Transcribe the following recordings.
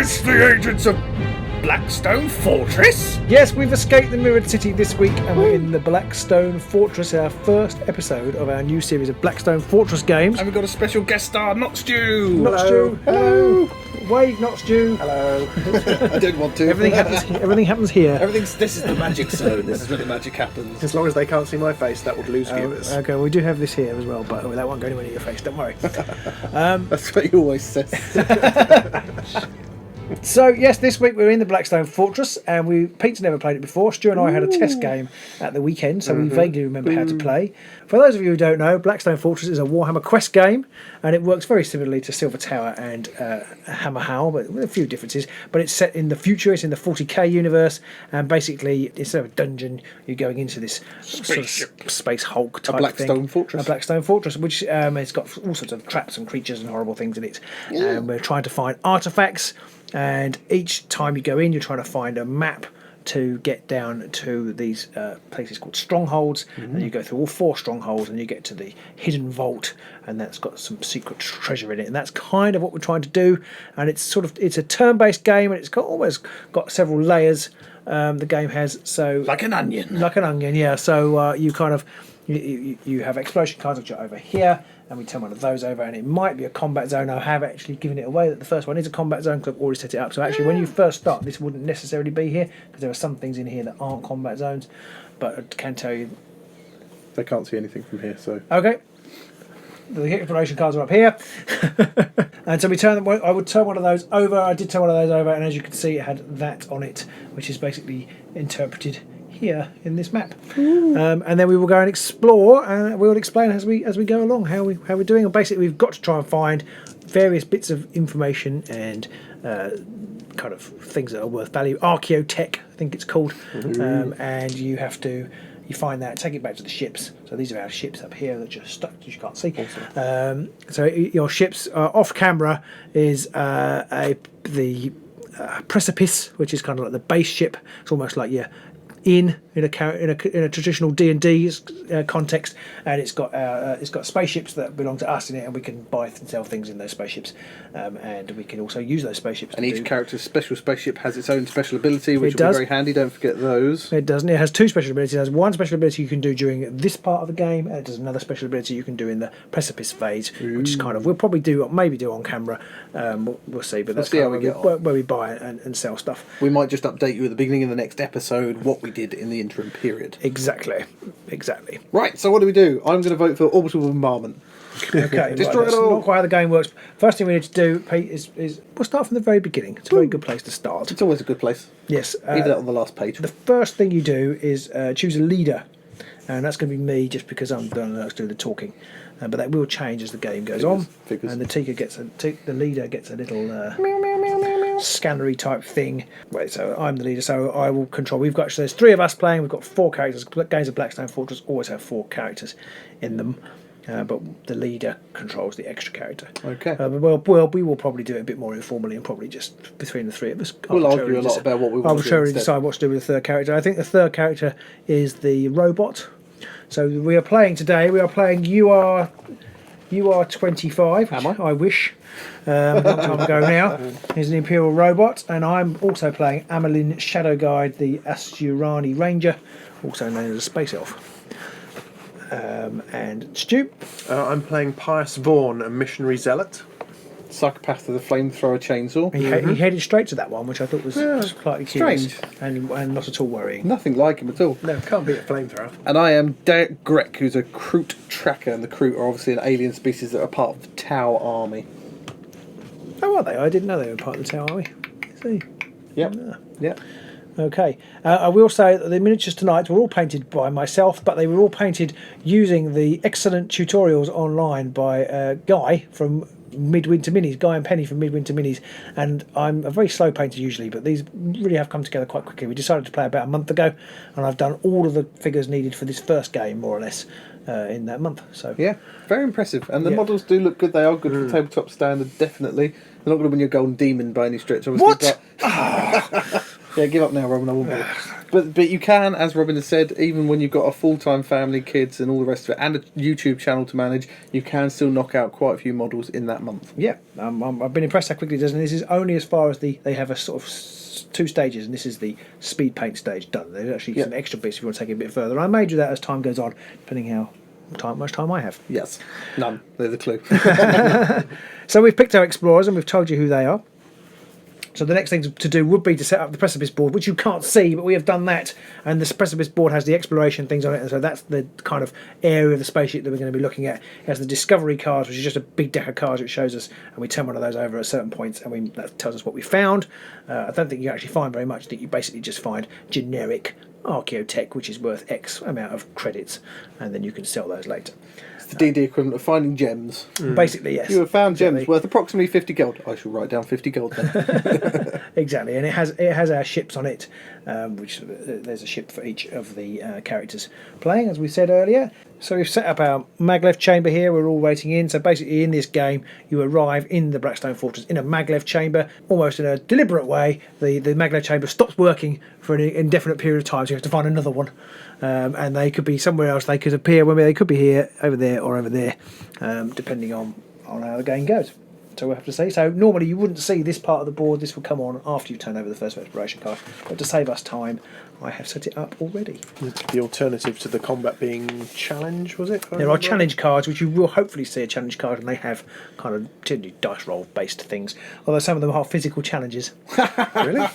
It's the agents of Blackstone Fortress? Yes, we've escaped the Mirrored City this week and we're in the Blackstone Fortress, our first episode of our new series of Blackstone Fortress games. And we've got a special guest star, Not Stew. Not Stew. Hello. Wave, Not Stew. Hello. I don't want to. Everything happens here. This is the magic zone. This is where the magic happens. As long as they can't see my face, that would lose viewers. Okay, we do have this here as well, but that won't go anywhere near your face, don't worry. That's what you always say. So, yes, this week we're in the Blackstone Fortress, and Pete's never played it before. Stu and I had a test game at the weekend, so we vaguely remember how to play. For those of you who don't know, Blackstone Fortress is a Warhammer Quest game, and it works very similarly to Silver Tower and Hammer Howl, but with a few differences. But it's set in the future, it's in the 40k universe, and basically, instead of a dungeon, you're going into this Spaceship. sort of space Hulk type Blackstone thing. Fortress. A Blackstone Fortress, which it's got all sorts of traps and creatures and horrible things in it. And we're trying to find artefacts. And each time you go in, you're trying to find a map to get down to these places called strongholds. And you go through all 4 strongholds and you get to the hidden vault, and that's got some secret treasure in it. And that's kind of what we're trying to do. And it's a turn-based game, and it's almost got several layers. The game has Like an onion. like an onion, yeah. So you kind of you have exploration cards which are over here. And we turn one of those over, and it might be a combat zone. I have actually given it away that the first one is a combat zone because I've already set it up. So actually, when you first start, this wouldn't necessarily be here because there are some things in here that aren't combat zones. But I can tell you. They can't see anything from here, so... Okay. The exploration cards are up here. And so I would turn one of those over. I did turn one of those over, and as you can see, it had that on it, which is basically interpreted here in this map, and then we will go and explore, and we'll explain as we go along how we're doing. And basically, we've got to try and find various bits of information and kind of things that are worth value. Archaeotech, I think it's called, and you find that, take it back to the ships. So these are our ships up here that are stuck, you can't see. Awesome. So your ships off camera is the precipice, which is kind of like the base ship. It's almost like in a traditional D&D context, and it's got spaceships that belong to us in it, and we can buy and sell things in those spaceships, and we can also use those spaceships. And each character's special spaceship has its own special ability, which will be very handy. Don't forget those. It doesn't. It has 2 special abilities. It has one special ability you can do during this part of the game, and it does another special ability you can do in the precipice phase, which is kind of, we'll probably maybe do on camera. We'll see, but that's how we get on. Where we buy and sell stuff. We might just update you at the beginning of the next episode what we did in the interim period. Exactly. Right, so what do? I'm going to vote for orbital bombardment. Okay, Destroy it that's all. not quite how the game works. First thing we need to do, Pete, is we'll start from the very beginning. It's a very good place to start. It's always a good place. Yes. Even that on the last page. The first thing you do is choose a leader, and that's going to be me, just because I'm going to do the talking. But that will change as the game goes on. And the leader gets a little scannery type thing. Right, so I'm the leader, so I will control. There's 3 of us playing. We've got 4 characters. Games of Blackstone Fortress always have 4 characters in them. But the leader controls the extra character. Okay. We will probably do it a bit more informally, and probably just between the 3 of us. We'll argue a lot about what we want to do. Arbitrarily decide what to do with the 3rd character. I think the 3rd character is the robot. So we are playing today. We are playing UR25. Am I? I wish. A long time ago now. He's an Imperial robot, and I'm also playing Amelin Shadow Guide, the Asturani Ranger, also known as a space elf. And Stu? I'm playing Pius Vaughan, a missionary zealot. Psychopath with a flamethrower chainsaw. He headed straight to that one, which I thought was slightly curious. Strange. And not at all worrying. Nothing like him at all. No, can't be a flamethrower. And I am Derek Grek, who's a Kroot tracker, and the Kroot are obviously an alien species that are part of the Tau army. Oh, are they? I didn't know they were part of the Tau army. See? Yep. Yep. Okay. I will say that the miniatures tonight were all painted by myself, but they were all painted using the excellent tutorials online by Guy from Midwinter Minis, Guy and Penny from Midwinter Minis. And I'm a very slow painter usually, but these really have come together quite quickly. We decided to play about a month ago, and I've done all of the figures needed for this first game, more or less, in that month. So yeah, very impressive. And the models do look good. They are good for tabletop standard, definitely. They're not going to win your golden demon by any stretch, obviously. What? But yeah, give up now, Robin. I won't bother. But you can, as Robin has said, even when you've got a full-time family, kids and all the rest of it, and a YouTube channel to manage, you can still knock out quite a few models in that month. Yeah, I've been impressed how quickly it does, and this is only as far as they have a sort of 2 stages, and this is the speed paint stage done. There's actually some extra bits if you want to take it a bit further. I may do that as time goes on, depending how much time I have. Yes, none. They're the clue. So we've picked our explorers and we've told you who they are. So the next thing to do would be to set up the precipice board, which you can't see, but we have done that. And this precipice board has the exploration things on it, and so that's the kind of area of the spaceship that we're going to be looking at. It has the discovery cards, which is just a big deck of cards which shows us, and we turn one of those over at certain points, and that tells us what we found. I don't think you actually find very much. I think you basically just find generic archaeotech, which is worth X amount of credits, and then you can sell those later. The D&D equivalent of finding gems. Basically, yes. You have found gems worth approximately 50 gold. I shall write down 50 gold then. Exactly, and it has our ships on it, which there's a ship for each of the characters playing, as we said earlier. So we've set up our maglev chamber here. We're all waiting in. So basically, in this game, you arrive in the Blackstone Fortress in a maglev chamber, almost in a deliberate way. The maglev chamber stops working for an indefinite period of time, so you have to find another one. And they could be somewhere else. They could appear when they could be here, over there, or over there, depending on how the game goes. So we'll have to see. So normally you wouldn't see this part of the board. This will come on after you turn over the first exploration card. But to save us time, I have set it up already. The alternative to the combat being challenge, was it? There are challenge cards, which you will hopefully see a challenge card, and they have kind of typically dice roll based things. Although some of them are physical challenges. Really?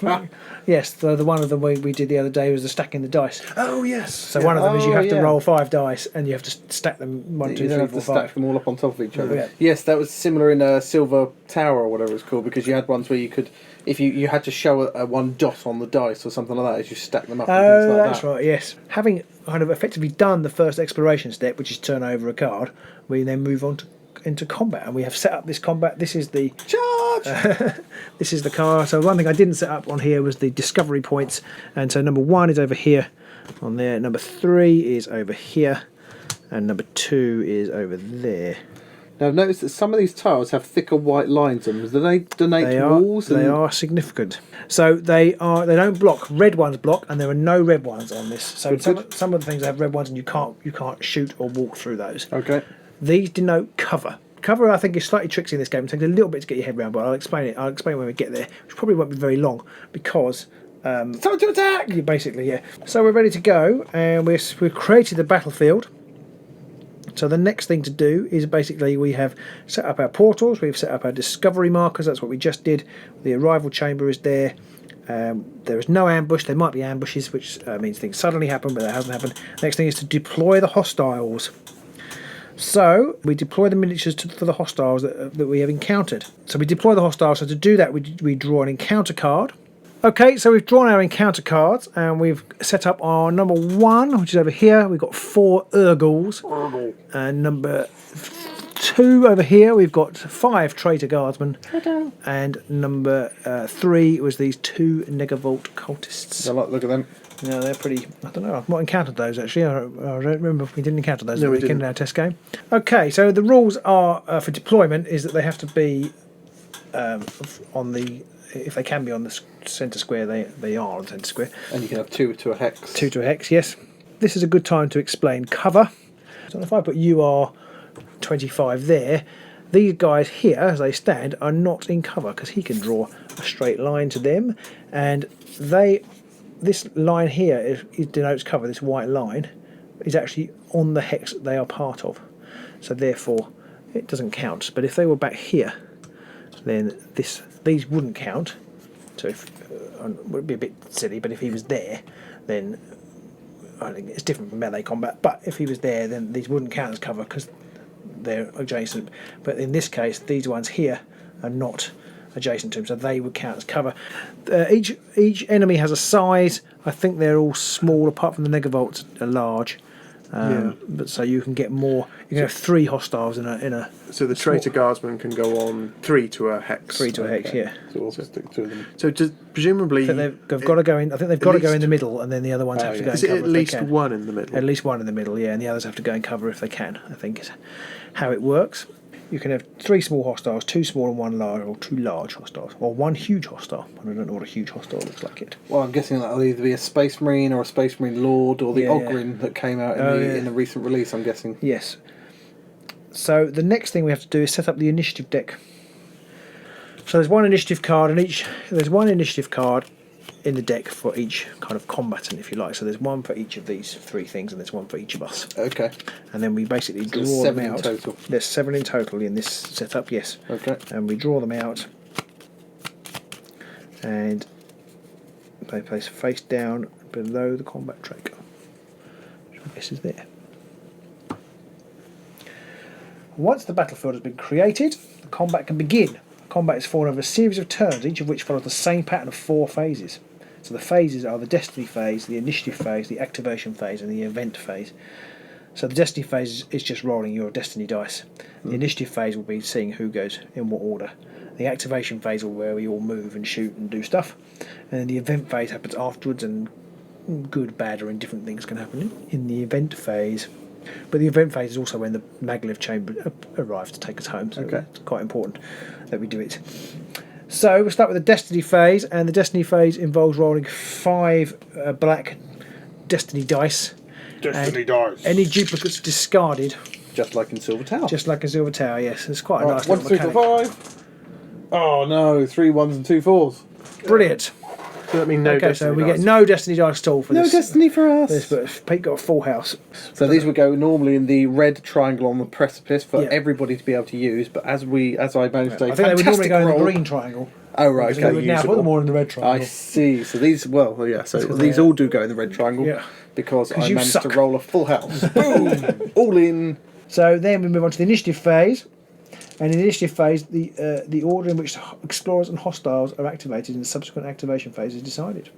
Yes, the one of them we did the other day was the stacking the dice. Oh, yes. So one of them is you have to roll 5 dice, and you have to stack them 1, 2, 3, 4, 5. You don't have to stack them all up on top of each other. Yeah. Yes, that was similar in Silver Tower or whatever it's called, because you had ones where you could, if you had to show a 1 dot on the dice or something like that as you stack them up. And things like that's that. right, yes. Having kind of effectively done the first exploration step, which is turn over a card, we then move on into combat, and we have set up this combat. This is the Charge! this is the card. So one thing I didn't set up on here was the discovery points, and so number 1 is over here on there, number 3 is over here, and number 2 is over there. Now I've noticed that some of these tiles have thicker white lines on them. Do they donate walls? They are significant. So they don't block. Red ones block, and there are no red ones on this. So some of the things have red ones, and you can't shoot or walk through those. Okay. These denote cover. Cover, I think, is slightly tricksy in this game. It takes a little bit to get your head around, but I'll explain it. I'll explain when we get there, which probably won't be very long, because Time to attack! basically, yeah. So we're ready to go, and we've created the battlefield. So the next thing to do is basically we have set up our portals, we've set up our discovery markers, that's what we just did. The arrival chamber is there. There is no ambush. There might be ambushes, which means things suddenly happen, but that hasn't happened. Next thing is to deploy the hostiles. So we deploy the miniatures for the hostiles that we have encountered. So we deploy the hostiles. So to do that, we draw an encounter card. Okay, so we've drawn our encounter cards, and we've set up our number 1, which is over here. We've got 4 Ur-Ghul. And number 2 over here, we've got 5 traitor guardsmen. And number 3 was these 2 Negavolt cultists. I like the look at them. No, they're pretty. I don't know. I've not encountered those actually. I don't remember if we didn't encounter those in our test game. Okay, so the rules are for deployment is that they have to be on the. If they can be on the centre square, they are on the centre square. And you can have 2 to a hex. 2 to a hex, yes. This is a good time to explain cover. So if I put UR25 there, these guys here, as they stand, are not in cover because he can draw a straight line to them, and this line here it denotes cover. This white line is actually on the hex that they are part of, so therefore it doesn't count. But if they were back here, then these wouldn't count. So if it would be a bit silly, but if he was there, then I think it's different from melee combat. But if he was there, then these wouldn't count as cover because they're adjacent. But in this case, these ones here are not adjacent to him, so they would count as cover. Each enemy has a size. I think they're all small, apart from the Negavolts are large. But so you can get more. You can have 3 hostiles in a. So the traitor guardsman can go on 3 to a hex. 3 to a hex, yeah. So we'll stick to them. So presumably, I think they've got to go in. I think they've got to go in the middle, and then the other ones have to go. Is and it cover at if least they can. one in the middle? At least one in the middle, yeah, and the others have to go and cover if they can. I think is how it works. you can have 3 small hostiles, 2 small and 1 large, or 2 large hostiles, or 1 huge hostile. I don't know what a huge hostile looks like yet. Well, I'm guessing that'll either be a Space Marine or a Space Marine Lord or the Yeah, Ur-Ghul that came out in the recent release, I'm guessing. Yes. So the next thing we have to do is set up the initiative deck. So there's 1 initiative card in each. There's 1 initiative card in the deck for each kind of combatant, if you like. So there's 1 for each of these 3 things, and there's 1 for each of us. Okay. And then we basically draw there's them 7 out. in total. There's 7 in total in this setup, yes. Okay. And we draw them out, and they place face down below the combat track, which I guess is there. Once the battlefield has been created, the combat can begin. Combat is formed over a series of turns, each of which follows the same pattern of 4 phases. So the phases are the Destiny phase, the Initiative phase, the Activation phase, and the Event phase. So the Destiny phase is just rolling your Destiny dice. The Initiative phase will be seeing who goes in what order. The Activation phase will be where we all move and shoot and do stuff. And then the Event phase happens afterwards, and good, bad, or indifferent things can happen in the Event phase. But the Event phase is also when the MacLeod chamber arrives to take us home, so it's quite important that we do it. So we'll start with the Destiny phase, and the Destiny phase involves rolling 5 black Destiny dice. Destiny dice. Any duplicates discarded. Just like in Silver Tower. Just like in Silver Tower, yes. It's quite a Right, nice 1, little 2, mechanic. 5. Oh no, 3 1s and 2 4s. Brilliant. Does that mean no Okay, Destiny so we dice? get no Destiny dice at all for No this. Destiny for us. This, but Pete got a full house. So these would go normally in the red triangle on the precipice for Yeah. everybody to be able to use. But as I managed to I think they would normally go in the roll. green triangle. Oh right, So we okay. would now put them all in the red I triangle. see. So these, well, yeah. So Because these they're- all do go in the red triangle. Yeah. Because I you managed to suck. roll a full house. Boom! All in. So then we move on to the initiative phase. And in the initiative phase, the order in which explorers and hostiles are activated in the subsequent activation phase is decided.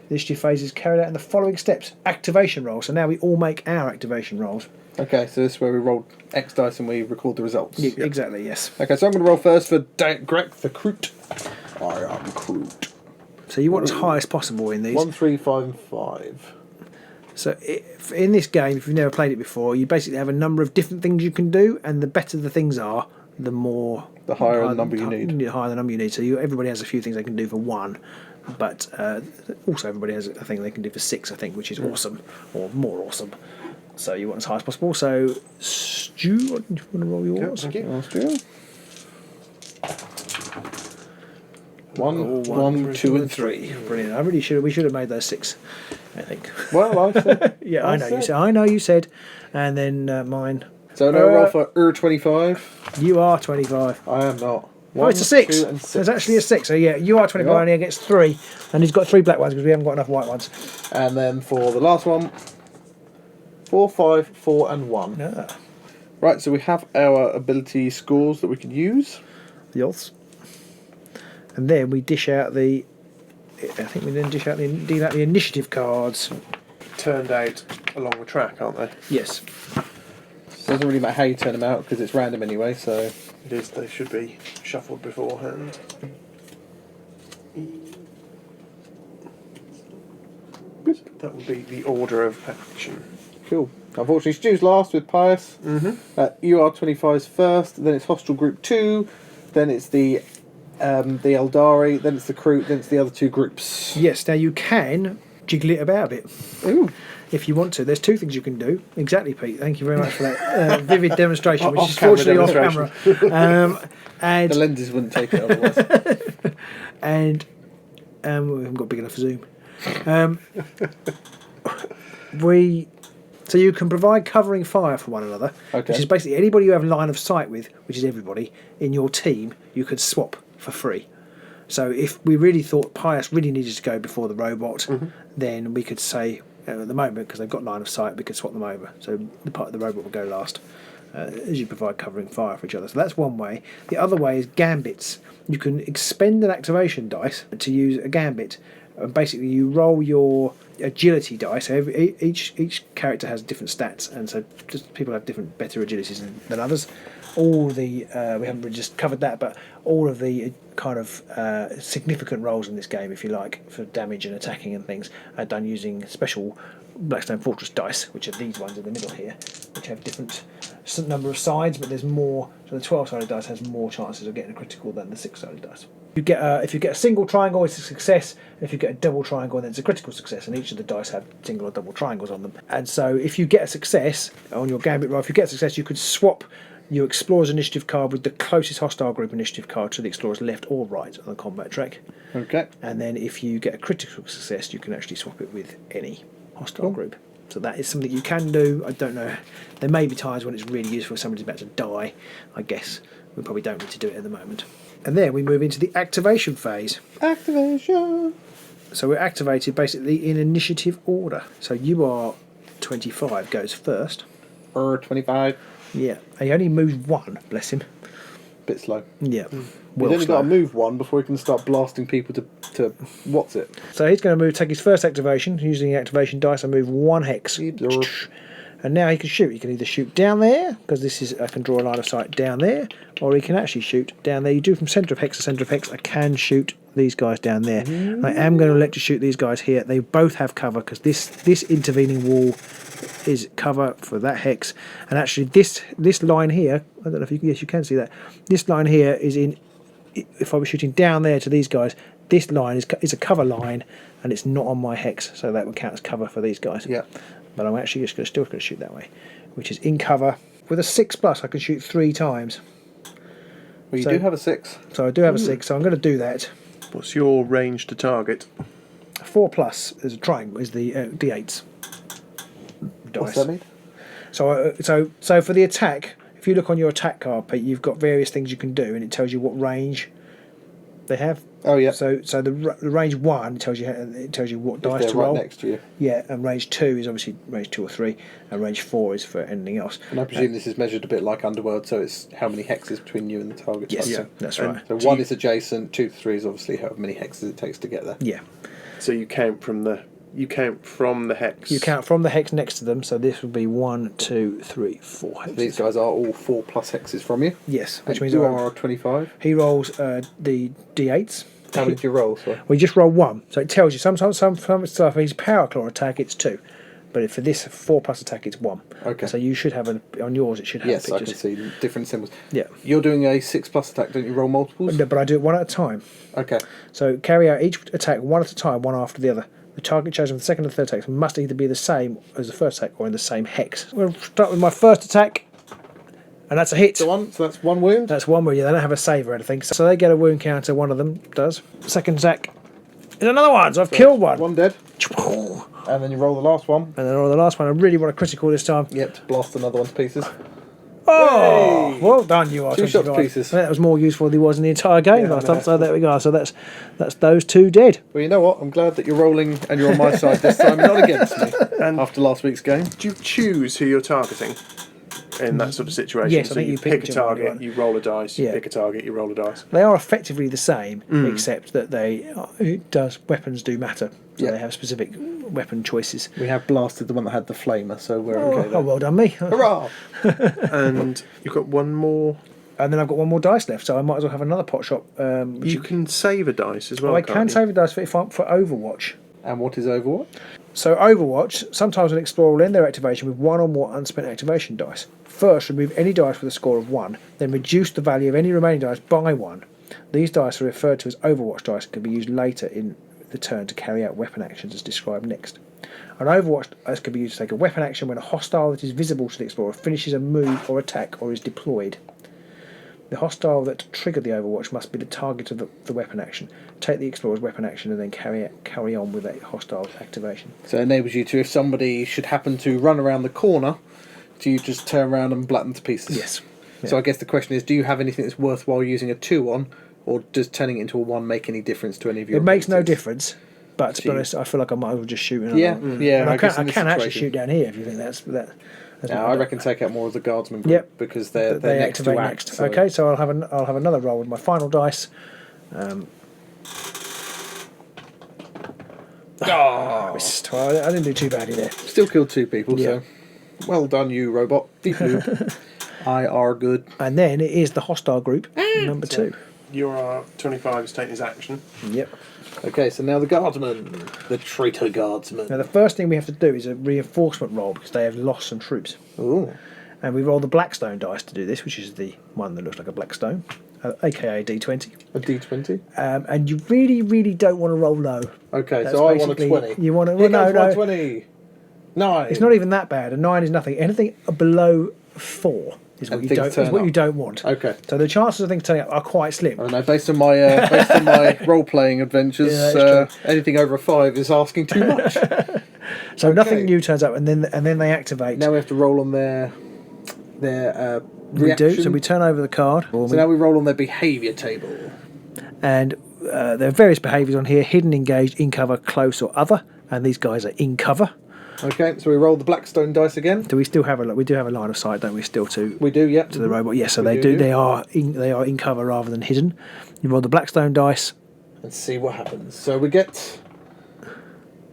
The initiative phase is carried out in the following steps. Activation roll. So now we all make our activation rolls. Okay, so this is where we roll X dice and we record the results. Exactly, yes. Okay, so I'm going to roll first for Greg the Kroot. I am Kroot. So you want as high as possible in these. 1, 3, 5, and 5. So in this game, if you've never played it before, you basically have a number of different things you can do, and the better the things are, the higher the number you need. The higher the number you need. So everybody has a few things they can do for 1, but also everybody has a thing they can do for 6, I think, which is awesome, or more awesome. So you want as high as possible. So Stu, do you want to roll yours? Thank you. Last year. 1, Oh, 1, 2, and 3. Brilliant. We should have made those 6, I think. Well, I said. Yeah, I know you said, and then mine. So no roll for Ur-25. You are 25. I am not. Oh, it's a 6. 2, and 6. There's actually a 6. So yeah, you are 25 Yeah. and he gets 3. And he's got 3 black ones because we haven't got enough white ones. And then for the last one, 4, 5, 4, and 1. Yeah. Right, so we have our ability scores that we can use. Yes. And then we dish out the... I think we then deal out the initiative cards. Turned out along the track, aren't they? Yes. Doesn't really matter how you turn them out because it's random anyway, so... It is. They should be shuffled beforehand. That would be the order of action. Cool. Unfortunately, Stu's last with Pius. UR25's first, then it's Hostile Group 2, then it's the Eldari, then it's the Kroot, then it's the other 2 groups. Yes, now you can jiggle it about a bit. Ooh. If you want to. There's 2 things you can do. Exactly, Pete. Thank you very much for that vivid demonstration, which is Off-camera fortunately off camera. And The lenses wouldn't take it otherwise. and we haven't got big enough for Zoom. So you can provide covering fire for one another, Okay. which is basically anybody you have line of sight with, which is everybody in your team, you could swap for free. So if we really thought Pius really needed to go before the robot, then we could say at the moment, because they've got line of sight, we could swap them over. So the part of the robot will go last, as you provide covering fire for each other. So that's one way. The other way is gambits. You can expend an activation dice to use a gambit. And basically, you roll your agility dice. So each character has different stats, and so just people have different better agilities than others. All the we haven't really just covered that, but all of the kind of significant rolls in this game, if you like, for damage and attacking and things, are done using special Blackstone Fortress dice, which are these ones in the middle here, which have different number of sides, but there's more. So the 12-sided dice has more chances of getting a critical than the 6-sided dice. If you get a single triangle, it's a success. And if you get a double triangle, then it's a critical success. And each of the dice have single or double triangles on them. And so if you get a success on your gambit roll, if you get a success, you could swap your Explorer's Initiative card with the closest hostile group initiative card to the Explorer's left or right on the combat track. Okay. And then if you get a critical success, you can actually swap it with any hostile group. So that is something you can do. I don't know. There may be times when it's really useful if somebody's about to die. I guess we probably don't need to do it at the moment. And then we move into the activation phase. Activation. So we're activated basically in initiative order. So UR25 goes first. 25. Yeah. He only moves one, bless him. Bit slow. Yeah. He's Well only slow. got to move one before he can start blasting people to what's it? So he's going to take his first activation using the activation dice and move one hex. And now he can shoot. He can either shoot down there, because I can draw a line of sight down there, or he can actually shoot down there. You do from centre of hex to centre of hex. I can shoot these guys down there. I am going to elect to shoot these guys here. They both have cover, because this intervening wall is cover for that hex. And actually this line here, I don't know if you can, yes you can see that. This line here is in, if I was shooting down there to these guys, this line is a cover line, and it's not on my hex, so that would count as cover for these guys. Yeah. But I'm actually still going to shoot that way, which is in cover. With a 6+, I can shoot 3 times. Well, you do have a 6. So I do have a 6, so I'm going to do that. What's your range to target? 4+ is a triangle, is the D8s dice. What's that mean? So for the attack, if you look on your attack card, Pete, you've got various things you can do, and it tells you what range they have. Oh yeah. So the range 1 tells you what If dice they're to right roll. next to you. Yeah, and range 2 is obviously range 2 or 3, and range 4 is for anything else. And I presume this is measured a bit like Underworld, so it's how many hexes between you and the target. Yes, type. that's And right. So 1 is adjacent, 2 to 3 is obviously how many hexes it takes to get there. Yeah. So you count from the hex. You count from the hex next to them, so this would be 1, 2, 3, 4 hexes. These guys are all 4+ hexes from you. Yes, which And means you are 25. he rolls the d8s. How many did you roll? Sorry. We just roll 1, so it tells you sometimes some stuff. For his power claw attack, it's 2, but for this 4+ attack, it's 1. Okay. So you should have on yours. It should have Yes, I pictures. can see different symbols. Yeah. You're doing a 6+ attack, don't you? Roll multiples. No, but I do it one at a time. Okay. So carry out each attack one at a time, one after the other. The target chosen for the second and third attacks must either be the same as the first attack or in the same hex. We'll start with my first attack, and that's a hit. So that's 1 wound. That's one wound. Yeah, they don't have a save or anything, so they get a wound counter. One of them does. Second attack is another one, so I've killed one. 1 dead. And And then you roll the last one. then on the last one, I really want a critical this time. Yep, to blast another one to pieces. Oh, Hey! well done, you are. 2 shots 25. pieces. That was more useful than he was in the entire game Yeah, last I know. time. So there we go. So that's those 2 dead. Well, you know what? I'm glad that you're rolling and you're on my side this time, not against me. And After last week's game. do you choose who you're targeting in that sort of situation? Yes, I so think you you pick pick a generally target, one. you roll a dice. Yeah. You pick a target, you roll a dice. They are effectively the same, except that weapons do matter. So Yeah. they have specific weapon choices. We have blasted the one that had the flamer, so we're Oh, okay there. well done me. Hurrah! And you've got one more. And then I've got one more dice left, so I might as well have another pot shot. You can save a dice as well. I can't can you? save a dice for Overwatch. And what is Overwatch? So Overwatch, sometimes an explorer will end their activation with 1 or more unspent activation dice. First, remove any dice with a score of 1, then reduce the value of any remaining dice by 1. These dice are referred to as Overwatch dice and can be used later in the turn to carry out weapon actions as described next. An Overwatch dice can be used to take a weapon action when a hostile that is visible to the explorer finishes a move or attack or is deployed. The hostile that triggered the Overwatch must be the target of the weapon action. Take the explorer's weapon action and then carry on with that hostile's activation. So it enables you to, if somebody should happen to run around the corner, do you just turn around and blat them to pieces? Yes. So Yeah. I guess the question is, do you have anything that's worthwhile using a 2 on, or does turning it into a 1 make any difference to any of your It makes no abilities? difference, but to be So you- honest, I feel like I might as well just shoot. And Yeah, yeah. And I guess can in this actually situation- shoot down here if you think that's that. that's Yeah, what I reckon take out more of the guardsmen group Yep. because they're they next to activate act. next. So Okay, so I'll have another roll with my final dice. Missed. Well, I didn't do too badly there. Still killed 2 people, Yeah. so well done, you robot. Deep loop. I are good. And then it is the hostile group number 2. Your 25 is taking his action. Yep. Okay, so now the guardsman, the traitor guardsman. Now the first thing we have to do is a reinforcement roll because they have lost some troops. Ooh. And we roll the Blackstone dice to do this, which is the one that looks like a Blackstone, aka D20. A D20. And you really, really don't want to roll low. Okay, That's so I want a basically- 20. You want to? Here Well, comes no, my no. 20. 9. It's not even that bad. A 9 is nothing. Anything below 4 is what And you things don't. turn Is what up. you don't want. Okay. So the chances of things turning up are quite slim. I don't know, based on my role-playing adventures, Yeah, that's anything over a 5 is asking too much. So nothing new turns up, and then they activate. Now we have to roll on their we reaction. do. So we turn over the card. So now we roll on their behaviour table. And there are various behaviours on here: hidden, engaged, in cover, close, or other. And these guys are in cover. Okay, so we roll the Blackstone dice again. Do we still have we do have a line of sight, don't we? Still to We do, yep. to the robot. Yes, so We they do. do. They are in cover rather than hidden. You roll the Blackstone dice. And see what happens. So we get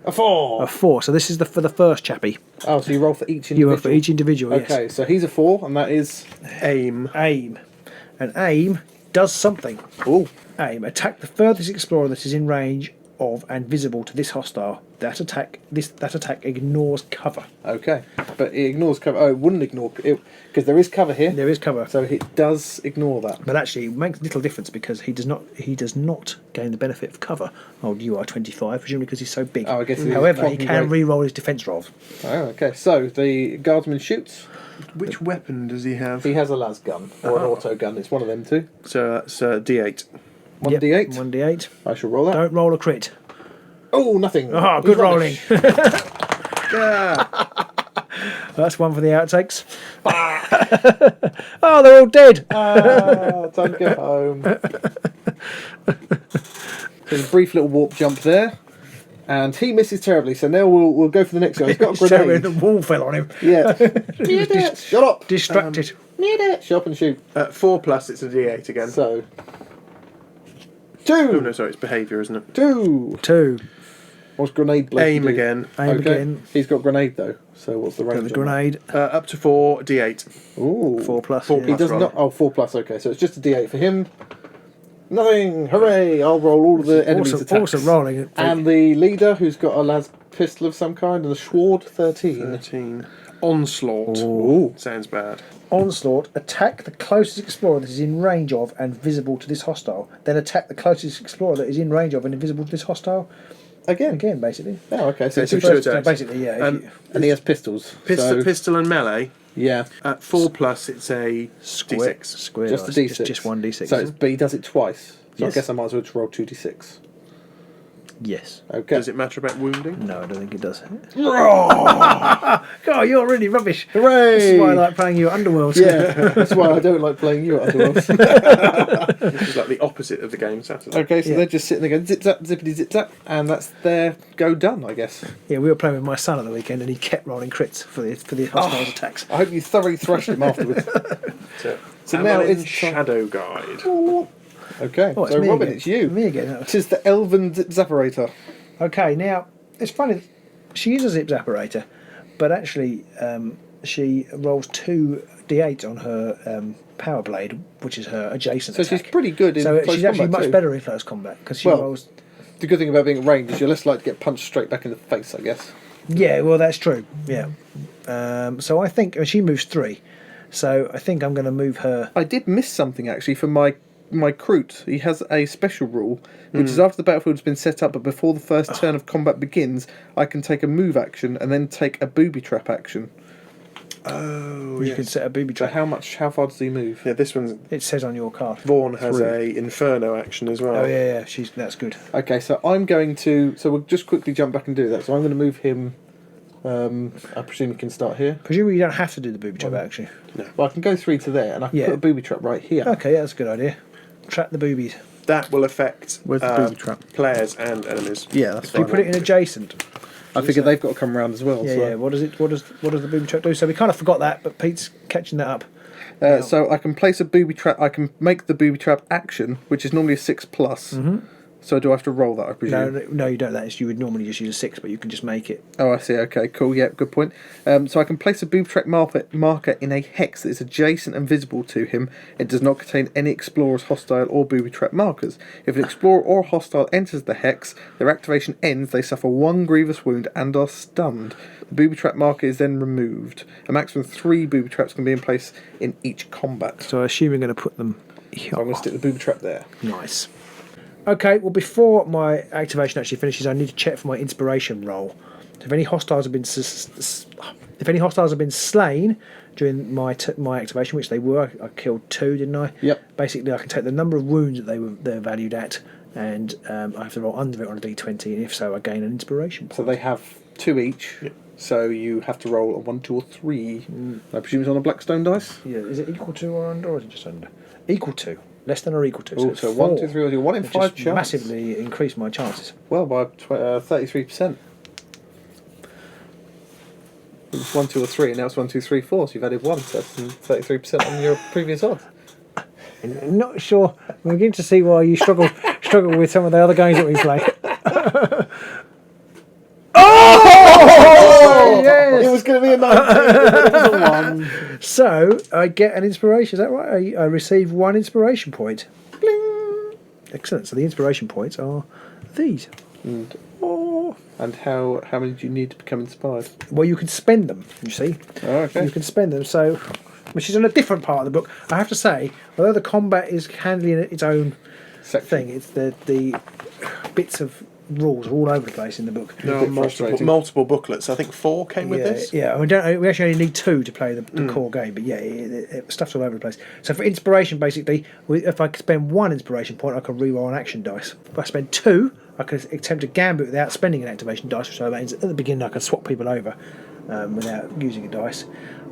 a 4. A 4. So this is for the first chappie. Oh, so you roll for each individual. You roll for each individual. Okay, Yes. so he's a 4, and that is... Aim. Aim, and aim does something. Ooh. Aim. Attack the furthest explorer that is in range of and visible to this hostile. That attack ignores cover. Okay, but it ignores cover. Oh, it wouldn't ignore it because there is cover here. There is cover. So it does ignore that. But actually, it makes little difference because he does not gain the benefit of cover. Old UR25, presumably because he's so big. Oh, I guess it is However, he quantum can great. re-roll his defence rolls. Oh, okay. So the guardsman shoots. Which weapon does he have? He has a las gun or an auto gun. It's one of them two. So that's D8. 1d8. 1d8. I shall roll that. Don't roll a crit. Oh, nothing. Ah, He's good rolling. rubbish. Yeah. That's one for the outtakes. Oh, they're all dead. Ah, time to go home. There's a brief little warp jump there. And he misses terribly, so now we'll go for the next guy. He's got a So grenade. the wall fell on him. Yeah. Shut up. Distracted. Shut up and shoot. 4 plus, it's a D8 again. So. Oh, 2. no, sorry, it's behaviour, isn't it? 2. 2. What's grenade blade? Aim do? again. Aim Okay. again. He's got grenade though. So what's the So range? the on that? grenade. Up to 4, D8. Ooh. 4 plus. 4 yeah. He does Plus not. Oh, 4 plus. Okay, so it's just a D8 for him. Nothing. Hooray! I'll roll all of the enemies' attacks. Also rolling. And the leader, who's got a las pistol of some kind, and a sword, 13. 13. Onslaught. Ooh. Sounds bad. Onslaught. Attack the closest explorer that is in range of and visible to this hostile. Then attack the closest explorer that is in range of and invisible to this hostile. Again, basically. Oh, okay. So It's two two shots. attacks. Basically, yeah. if you- And he has pistols. Pistol, so, pistol and melee. yeah. At 4 plus, it's a D6. Square Just a dice, D6. Just one D6. So, but he does it twice. So Yes. I guess I might as well just roll 2d6. yes. Okay. Does it matter about wounding? No, I don't think it does. God, you're really rubbish. Hooray! This is why I like playing you at Underworld. Yeah, that's why I don't like playing you at Underworld. This is like the opposite of the game Saturday. Okay, so Yeah. they're just sitting there going zip zap, zippity zip zap, and that's their go done, I guess. Yeah, we were playing with my son at the weekend, and he kept rolling crits for the hostile attacks. I hope you thoroughly thrashed him afterwards. So now Amelin it's Shadow Guide. Okay, Oh, it's so me Robin, again. it's you. Me again. It is the Elven Zip Zapparator. Okay, now it's funny. She is a zip zapparator, but actually she rolls 2d8 on her power blade, which is her adjacent So attack. she's pretty good in So close she's actually combat much too. better in close combat because she Well, rolls. The good thing about being at range is you're less likely to get punched straight back in the face, I guess. Yeah, well, that's true. Yeah. So I think she moves 3. So I think I'm going to move her. I did miss something actually for my Kroot. He has a special rule, which is after the battlefield's been set up, but before the first turn of combat begins, I can take a move action and then take a booby trap action. Oh, You yes. can set a booby So trap. how far does he move? Yeah, this one's... It says on your card. Vaughan has 3. a Inferno action as well. Oh yeah. That's good. Okay, so I'm going to. So we'll just quickly jump back and do that. So I'm going to move him. I presume he can start here. Presumably you don't have to do the booby trap actually. Well, I can go 3 to there, and I can Yeah. put a booby trap right here. Okay, yeah, that's a good idea. Trap the boobies. That will affect Where's the booby trap? players and enemies. Yeah, that's Do you put it in adjacent? I figure they've got to come around as well. Yeah, so. yeah. What does the booby trap do? So we kind of forgot that, but Pete's catching that up. So I can place a booby trap. I can make the booby trap action, which is normally a 6+. So do I have to roll that, I presume? No, you don't. That is, you would normally just use a 6, but you can just make it. Oh, I see. Okay, cool. Yeah, good point. So I can place a booby trap marker in a hex that is adjacent and visible to him. It does not contain any explorers, hostile, or booby trap markers. If an explorer or hostile enters the hex, their activation ends, they suffer 1 grievous wound and are stunned. The booby trap marker is then removed. A maximum of 3 booby traps can be in place in each combat. So I assume you're going to put them here. So I'm going to stick the booby trap there. Nice. Okay, well, before my activation actually finishes, I need to check for my inspiration roll. So if any hostiles have been slain during my activation, which they were, I killed 2, didn't I? Yep. Basically, I can take the number of wounds that they're valued at, and I have to roll under it on a d20, and if so, I gain an inspiration point. So they have 2 each. Yep. So you have to roll a 1, 2, or 3. I presume it's on a Blackstone dice. Yeah. Is it equal to or under, or is it just under? Equal to. Less than or equal to. Ooh, so 1, 2, 3, 1 in 5 chance. Massively increase my chances. Well, by 33%. It was 1, 2, or 3, and now it's 1, 2, 3, 4. So you've added 1, so that's 33% on your previous odds. I'm not sure. We're beginning to see why you struggle with some of the other games that we play. Oh! Yes! It was going to be a 19, it was a 1. So I get an inspiration. Is that right? I receive 1 inspiration point. Bling! Excellent. So the inspiration points are these. And, Oh. and how many do you need to become inspired? Well, you can spend them. You see. Oh, okay. You can spend them. So, which is in a different part of the book. I have to say, although the combat is handling its own thing, it's the bits of rules are all over the place in the book. There are multiple booklets. I think 4 came with this. Yeah, we actually only need 2 to play the core game, but yeah, stuff's all over the place. So for inspiration, basically, if I spend 1 inspiration point, I can reroll an action dice. If I spend 2, I can attempt a gambit without spending an activation dice, so that means at the beginning I can swap people over without using a dice,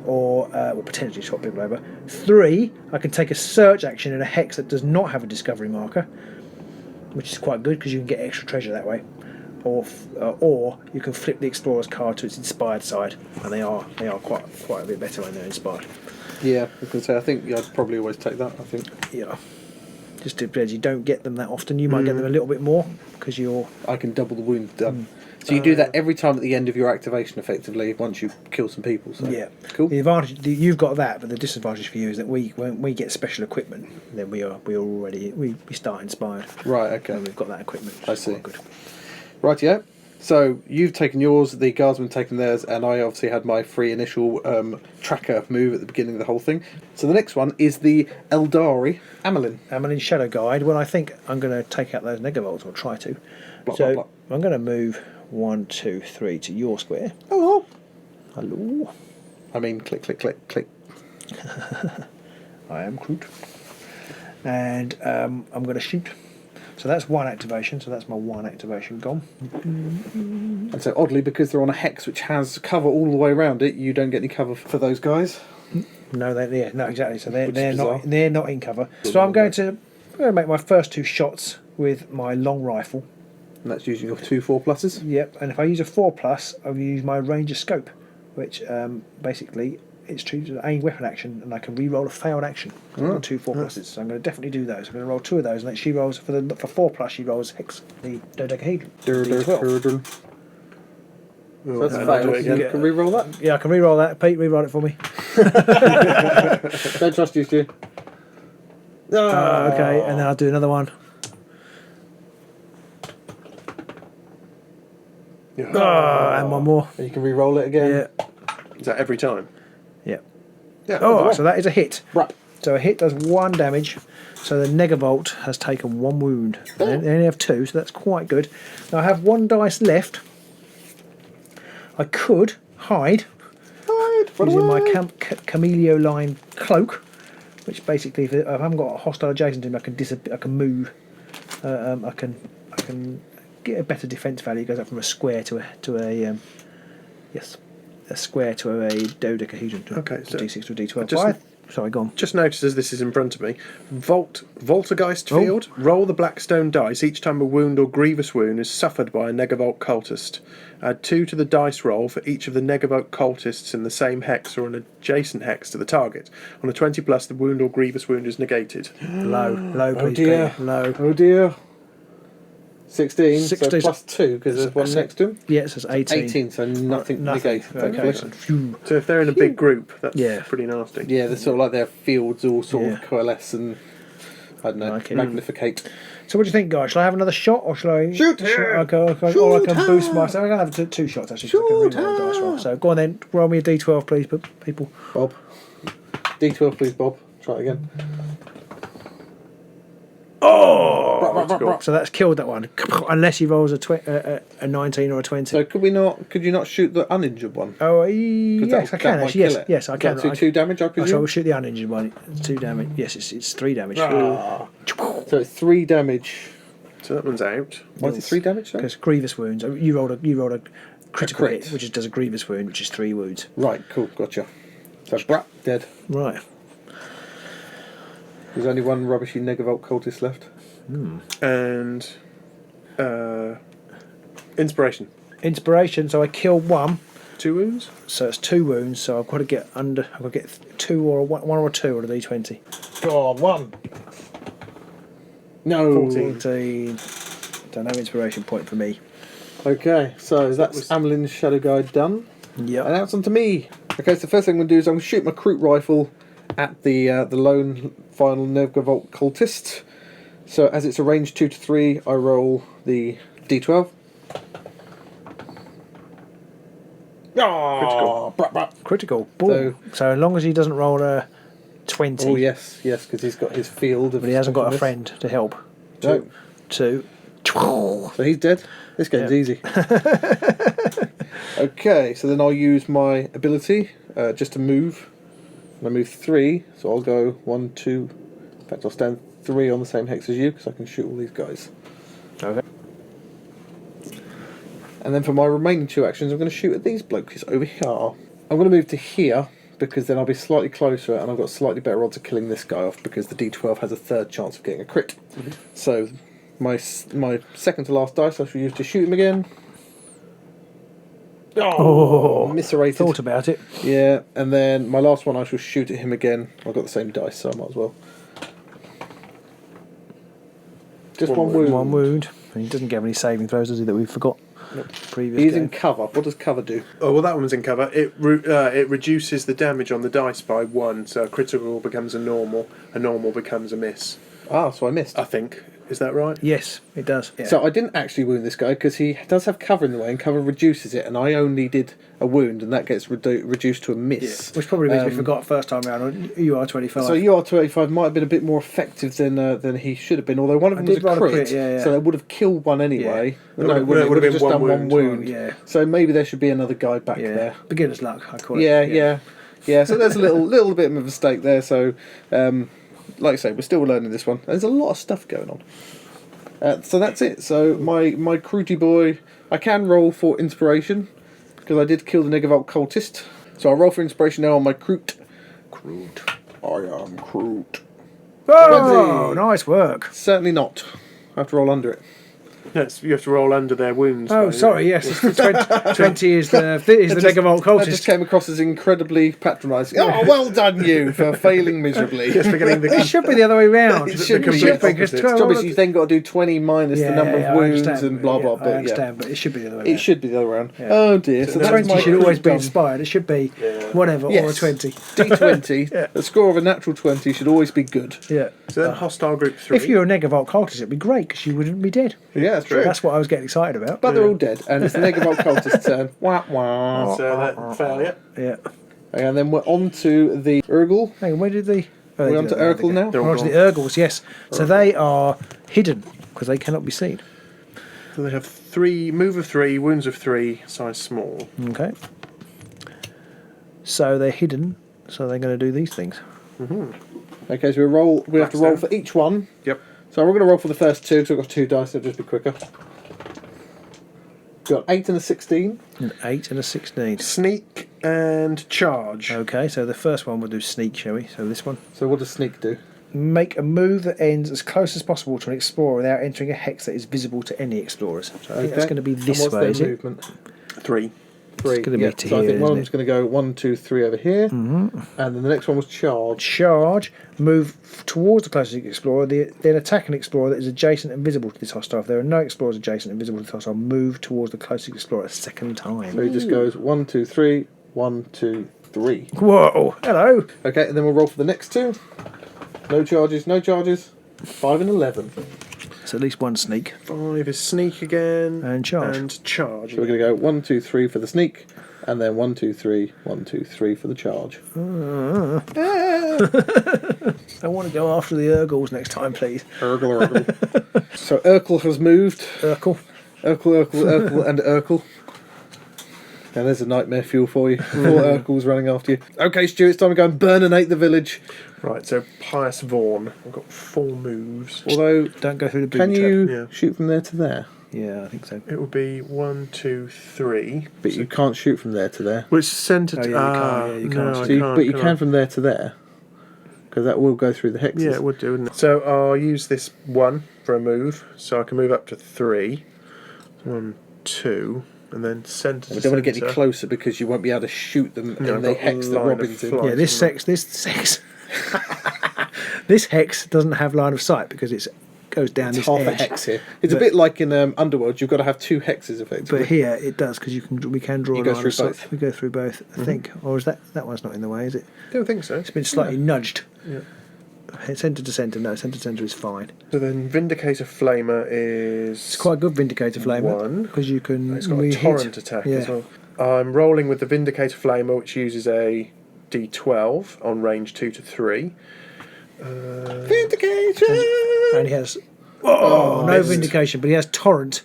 or potentially swap people over. 3, I can take a search action in a hex that does not have a discovery marker, which is quite good because you can get extra treasure that way. Or you can flip the explorer's card to its inspired side, and they are quite a bit better when they're inspired. Yeah, I was going to say, I think I'd probably always take that, I think. Yeah. Just because you don't get them that often, you might get them a little bit more because I can double the wound done. So you do that every time at the end of your activation, effectively, once you kill some people. So. Yeah, cool. The advantage you've got that, but the disadvantage for you is that when we get special equipment, then we start inspired. Right. Okay. And we've got that equipment. I see. Good. Right. Yeah. So you've taken yours, the guardsman taken theirs, and I obviously had my free initial tracker move at the beginning of the whole thing. So the next one is the Eldari Amelin. Amelin Shadow Guide. Well, I think I'm going to take out those negavolts, or try to. Blah, so blah, blah. I'm going to move 1, 2, 3 to your square. Oh. Hello. I mean, click, click, click, click. I am Groot. And I'm going to shoot. So that's 1 activation, so that's my 1 activation gone. And so oddly, because they're on a hex which has cover all the way around it, you don't get any cover for those guys. No, no, exactly. So they're not in cover. So I'm going to make my first 2 shots with my long rifle. And that's using your 2 4+s. Yep. And if I use a 4+, I'll use my ranger scope, which basically it's treated as an aim weapon action, and I can re-roll a failed action on 2 4+s. So I'm going to definitely do those. I'm going to roll 2 of those, and then she rolls for 4+. She rolls hex the dodecahedron. D12. So that's a fail. You can re-roll that. Yeah, I can re-roll that. Pete, re-roll it for me. Don't trust you, Stu. Okay, and then I'll do another one. And one more. And you can re-roll it again. Yeah. Is that every time? Yeah. Yeah. Oh, so that is a hit. Right. So a hit does 1 damage. So the Negavolt has taken 1 wound. They only have 2, so that's quite good. Now I have 1 dice left. I could hide using my Camelio line cloak, which basically, if I haven't got a hostile adjacent to me, I can move. I can get a better defense value. It goes up from a square to a square to a dodecahedron. Okay, so D6 to a D12. Sorry, go on. Just notice as this is in front of me, Voltergeist field, roll the Blackstone dice each time a wound or grievous wound is suffered by a Negavolt cultist. Add 2 to the dice roll for each of the Negavolt cultists in the same hex or an adjacent hex to the target. On a 20+, the wound or grievous wound is negated. Low, please. Dear. Low. Oh dear. 16, 16, so plus 2 because there's one next to him. Yeah, it says 18. 18, so nothing negated. Okay. Thankfully. Phew. So if they're in a big group, that's Yeah. pretty nasty. Yeah, they're sort of like their fields all sort Yeah. of coalesce and, I don't know, Okay. magnificate. So what do you think, guys? Shall I have another shot, or shall I Shoot! Or I can boost myself. I'm gonna have two shots actually. 'Cause I can reroll the dice roll. So go on then, roll me a d12, please, people. Bob. D12, please, Bob. Try it again. Oh! So that's killed that one, unless he rolls a 19 or a 20. So could you not shoot the uninjured one? Oh, yes, I can might actually. Yes, kill it. yes, I can. That do 2 damage, I So presume? we'll shoot the uninjured one. 2 damage. Yes, it's 3 damage. So it's 3 damage. So that one's out. Why is it 3 damage, though? Because grievous wounds. You rolled a critical crit. hit, which does a grievous wound, which is 3 wounds. Right, cool, gotcha. So Brat, dead. Right. There's only one rubbishy Negavolt cultist left. And inspiration. Inspiration. So I killed one. 2 wounds. So it's 2 wounds. So I've got to get under. I've got to get 2 or 1 or 2 on a d20. Go on, 1. No. 14. Don't have inspiration point for me. Okay, so that's Amelin's Shadow Guide done. Yep. And now it's on to me. Okay, so the first thing I'm going to do is I'm going to shoot my Kroot rifle at the lone final Negavolt cultist. So as it's a range 2 to 3, I roll the d12. Critical. Critical. Boom. So as long as he doesn't roll a 20. Oh yes, because he's got his field of. But he hasn't got a specialness. friend to help. No. 2. So he's dead. This game's Yeah. easy. Okay, so then I'll use my ability just to move. And I move 3, so I'll go 1, 2. In fact, I'll stand 3 on the same hex as you because I can shoot all these guys. Okay. And then for my remaining 2 actions, I'm going to shoot at these blokes over here. I'm going to move to here because then I'll be slightly closer and I've got slightly better odds of killing this guy off because the D12 has a 3rd chance of getting a crit. So my second to last dice I shall use to shoot him again. Oh, Miserated. thought about it. Yeah, and then my last one I shall shoot at him again. I've got the same dice, so I might as well. Just one wound. 1 wound. And he doesn't get any saving throws, does he, that we forgot? Previous He's game. in cover. What does cover do? Oh well, that one's in cover. It reduces the damage on the dice by 1, so a critical becomes a normal becomes a miss. Ah, so I missed. I think. Is that right? Yes, it does. Yeah. So I didn't actually wound this guy because he does have cover in the way, and cover reduces it, and I only did a wound, and that gets reduced to a miss. Which probably means we forgot first time round on UR25. So UR25 might have been a bit more effective than he should have been, although one of them was did a roll a crit, crit, yeah. so they would have killed one anyway. Yeah. No, It would have just been done one one wound. yeah. So maybe there should be another guy back Yeah. there. Beginner's luck, I call Yeah, it. yeah. So there's a little bit of a mistake there. So, like I say, we're still learning this one. There's a lot of stuff going on. So that's it. So my Krooty boy, I can roll for inspiration because I did kill the Negavolt cultist. So I'll roll for inspiration now on my Kroot. I am Kroot. Oh, 20. nice work. Certainly not. I have to roll under it. Yes, you have to roll under their wounds. Oh, though, sorry, yes. It's the 20 is the Negavolt That just cultist. came across as incredibly patronising. Oh, well done you for failing miserably. Yes, for getting the It should be the other way round. It should be. because The trouble is you've then got to do 20 minus the number of I wounds understand, and blah blah. I But understand, but it should be the other way it round. should be the other way around. Yeah. Oh dear. So The that's 20 my should always be done. inspired. It should be whatever, or a Yes. 20. D20. Yeah. The score of a natural 20 should always be good. Yeah. So then hostile group 3. If you're a Negavolt cultist, it'd be great because you wouldn't be dead. Yeah, that's true. That's what I was getting excited about. But they're all dead, and it's the Negavolt cultist's turn. Wah wah. So that failure. Yeah. And then we're on to the Ur-Ghul. Hang on, where did the... We're on to Ur-Ghul now. They're all We're on to the gone. Ur-Ghuls, yes. So they are hidden because they cannot be seen. So they have 3 move of 3, wounds of 3, size small. Okay. So they're hidden, so they're going to do these things. Okay, so we have to roll for each one. Yep. So we're going to roll for the first 2 because I've got 2 dice, so it'll just be quicker. Got 8 and a 16. An 8 and a 16. Sneak and charge. Okay, so the first one we'll do sneak, shall we? So this one. So what does sneak do? Make a move that ends as close as possible to an explorer without entering a hex that is visible to any explorers. So I think that's going to be this and what's way, their is it? movement? 3. 3. gonna be Yeah, to so I here, think one of isn't them's going to go 1, 2, 3 over here. And then the next one was charge. Charge, move towards the closest explorer, then attack an explorer that is adjacent and visible to this hostile. If there are no explorers adjacent and visible to this hostile, move towards the closest explorer a second time. So he just goes 1, 2, 3, 1, 2, 3. Whoa, hello. Okay, and then we'll roll for the next 2. No charges, no charges. 5 and 11. It's at least one sneak. 5 is sneak again. And charge. And charge. So we're going to go 1, 2, 3 for the sneak, and then 1, 2, 3, 1, 2, 3 for the charge. I want to go after the Ur-Ghouls next time, please. Ur-Ghul, Ur-Ghul. So Ur-Ghul has moved. Urkel. Ur-Ghul, Ur-Ghul, Ur-Ghul, and Ur-Ghul. And there's a nightmare fuel for you. 4 Ur-Ghul's running after you. Okay, Stu, it's time to go and burninate the village. Right, so Pious Vaughan. I've got 4 moves. Although, Don't go through the booby can you Yeah. shoot from there to there? Yeah, I think so. It would be 1, 2, 3. But you can't shoot from there to there. Well, it's centred. Oh, yeah, you can't, yeah, you can't. No, I So you, can't, but you can can I? from there to there. Because that will go through the hexes. Yeah, it would do, wouldn't it? So I'll use this 1 for a move, so I can move up to 3. 1, 2, and then centre. We don't want to get any closer because you won't be able to shoot them No, in the I've got hex that line of Robin's in. flight. Yeah, this this hex doesn't have line of sight because it goes down It's this half edge. a hex here. It's a But- bit like in Underworld. You've got to have 2 hexes effectively. But here it does because we can draw You a go line through of sight. both. We go through both, I think. Or is that one's not in the way, is it? Don't think so. It's been slightly nudged. Yeah. Centre to centre, no, centre to centre is fine. So then Vindicator Flamer is. It's quite a good Vindicator Flamer 1. because you can. It's got a re-hit. torrent attack Yeah. as well. I'm rolling with the Vindicator Flamer, which uses a D12 on range 2 to 3. Vindication! And he has no missed. Vindication, but he has torrent,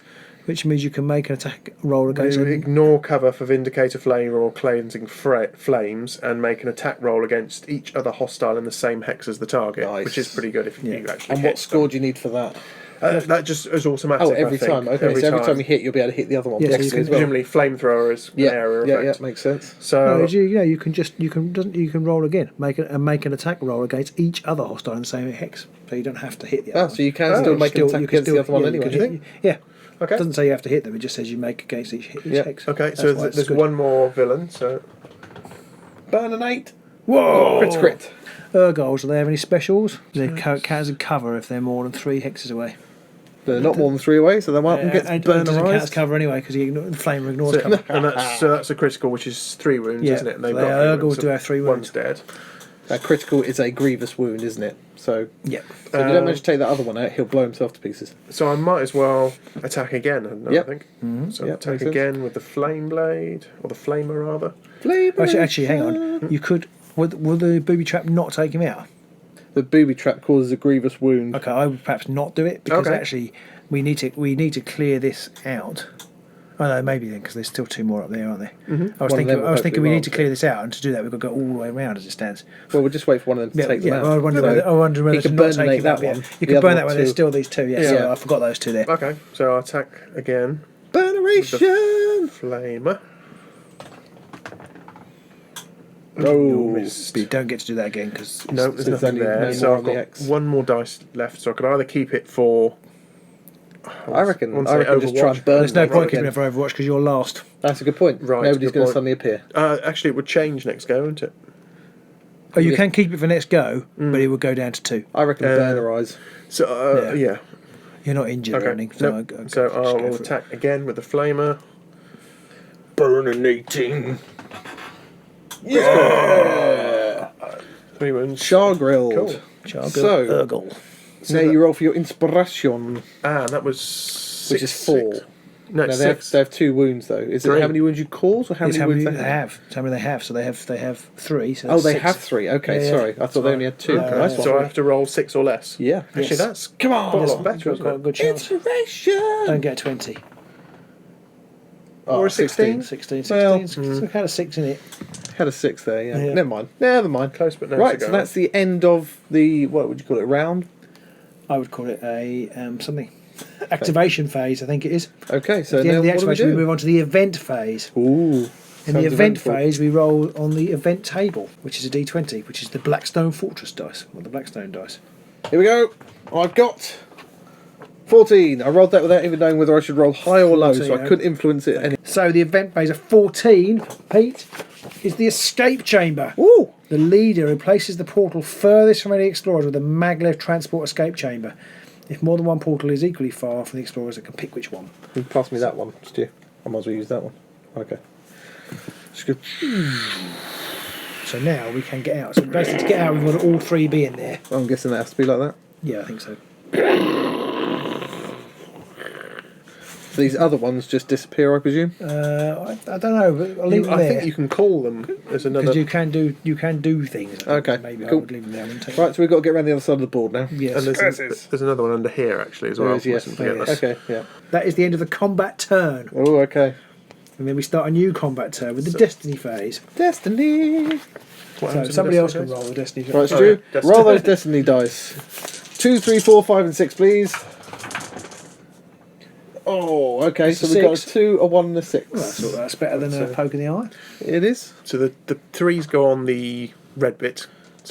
which means you can make an attack roll against You him. ignore cover for Vindicator Flamer or Cleansing Flames and make an attack roll against each other hostile in the same hex as the target, Nice. which is pretty good if you actually And hit what score do you need for that? That just is automatic. Oh, I every think. time. Okay, so every time you hit, you'll be able to hit the other one. Yeah, so you possibly can- as well. Presumably, flamethrower is an area effect. makes sense. So You can roll again, make an attack roll against each other hostile in the same hex, so you don't have to hit the other. Oh, so you can still make an attack against the other one you anyway. can do you hit- think? Yeah. Okay. It doesn't say you have to hit them. It just says you make against each Yeah. hex. Okay, That's so why it's there's good. one more villain. So Burninate. Whoa! Crit. Ur-Ghouls, do they have any specials? They count as cover if they're more than 3 hexes away. They're not more than 3 away, so the one gets and it doesn't count as burnerized. cover anyway because the flamer ignores So, cover. and that's a critical, which is 3 wounds, Yeah, isn't it? And so they've they got are 3 Ur-Ghouls wounds, do so have 3 One's wounds. dead. That critical is a grievous wound, isn't it? So Yeah. if you don't manage to take that other one out, he'll blow himself to pieces. So I might as well attack again, I Yep. think. Mm-hmm. So Yep, attack makes sense. again with the flame blade, or the flamer rather. Actually, hang on. You could. Will the booby trap not take him out? The booby trap causes a grievous wound. Okay, I would perhaps not do it because Okay. actually we need to clear this out. Oh no, maybe then because there's still 2 more up there, aren't there? One I was of thinking. them will I was thinking we hopefully need to clear this out, and to do that we've got to go all the way around as it stands. Well, we'll just wait for one of them to take them out. I wonder So whether he to can not burn take him that out, yeah. one. You The can other burn that one. There's 2. still these 2. Yes, Yeah. so I forgot those 2 there. Okay, so I'll attack again. Burneration! Flamer. Oh, Missed. But you don't get to do that again because No, there's there's nothing only there. no So more I've on the got X. 1 more dice left, so I can either keep it for. I reckon. want I to say reckon just try and Overwatch. burn. there's no them point again. keeping it for Overwatch because you're last. That's a good point. Right, Nobody's good going to point. suddenly appear. Actually, it would change next go, wouldn't it? Oh, you can keep it for next go, but it would go down to 2. I reckon burnerise. So Yeah. yeah. You're not injured or Okay. anything. So, Nope. So just go I'll for it. attack again with the flamer. Burninating. 3 wounds. Char grilled. Cool. Chargel, So- Ur-Ghul. Now you roll for your inspiration, That was which is 4. No, No, it's they have, 6. they have 2 wounds though. Is it 3. how many wounds you cause or how It's many how wounds many they they have? have. It's how many they have. So they have 3. So Oh, that's they 6. have 3. Okay, Yeah, sorry. I thought they only had 2. Okay. Nice So I one. have to roll 6 or less. Yeah. Actually, Yes. that's Come on. quite a lot You've better, got isn't a it? good chance. Inspiration. Don't get 20. Or a 16. 16. Well, So had a 6 in it. Had a 6 there. Yeah. Yeah. Never mind. Never mind. Close, but no Right. to So go. that's the end of the what would you call it? Round. I would call it a something. Activation phase, I think it is. Okay. So At the end now of the what do we activation, we do? move on to the event phase. Ooh. In the sounds event eventful. phase, we roll on the event table, which is a D20, which is the Blackstone Fortress dice, or the Blackstone dice. Here we go. I've got 14. I rolled that without even knowing whether I should roll high or low, so 14, I couldn't influence it any. So the event phase of 14, Pete, is the escape chamber. Ooh! The leader replaces the portal furthest from any explorers with a MacLeod transport escape chamber. If more than one portal is equally far from the explorers, they can pick which one. You can pass me that one, Stu. I might as well use that one. Okay. Just go. So now we can get out. So basically to get out, we've got to all three be in there. I'm guessing that has to be like that. Yeah, I think so. These other ones just disappear, I presume. I don't know, but I'll leave them I there. think you can call them as another. Because you can do things. Okay, Maybe I cool. would leave them there. And take Right, so we've got to get around the other side of the board now. Yes. And there's another one under here actually as well. There is, yes. Mustn't forget that. Okay, yeah. That is the end of the combat turn. Oh, okay. And then we start a new combat turn with the destiny phase. Destiny! What So happens in somebody the else can destiny roll the destiny phase. Right, Oh, Stu, yeah, roll those destiny dice. 2, 3, 4, 5 and 6, please. Oh, okay, so we've got a 6. 2, a 1 and a 6. Well, that's better than a poke in the eye. It is. So the threes go on the red bit,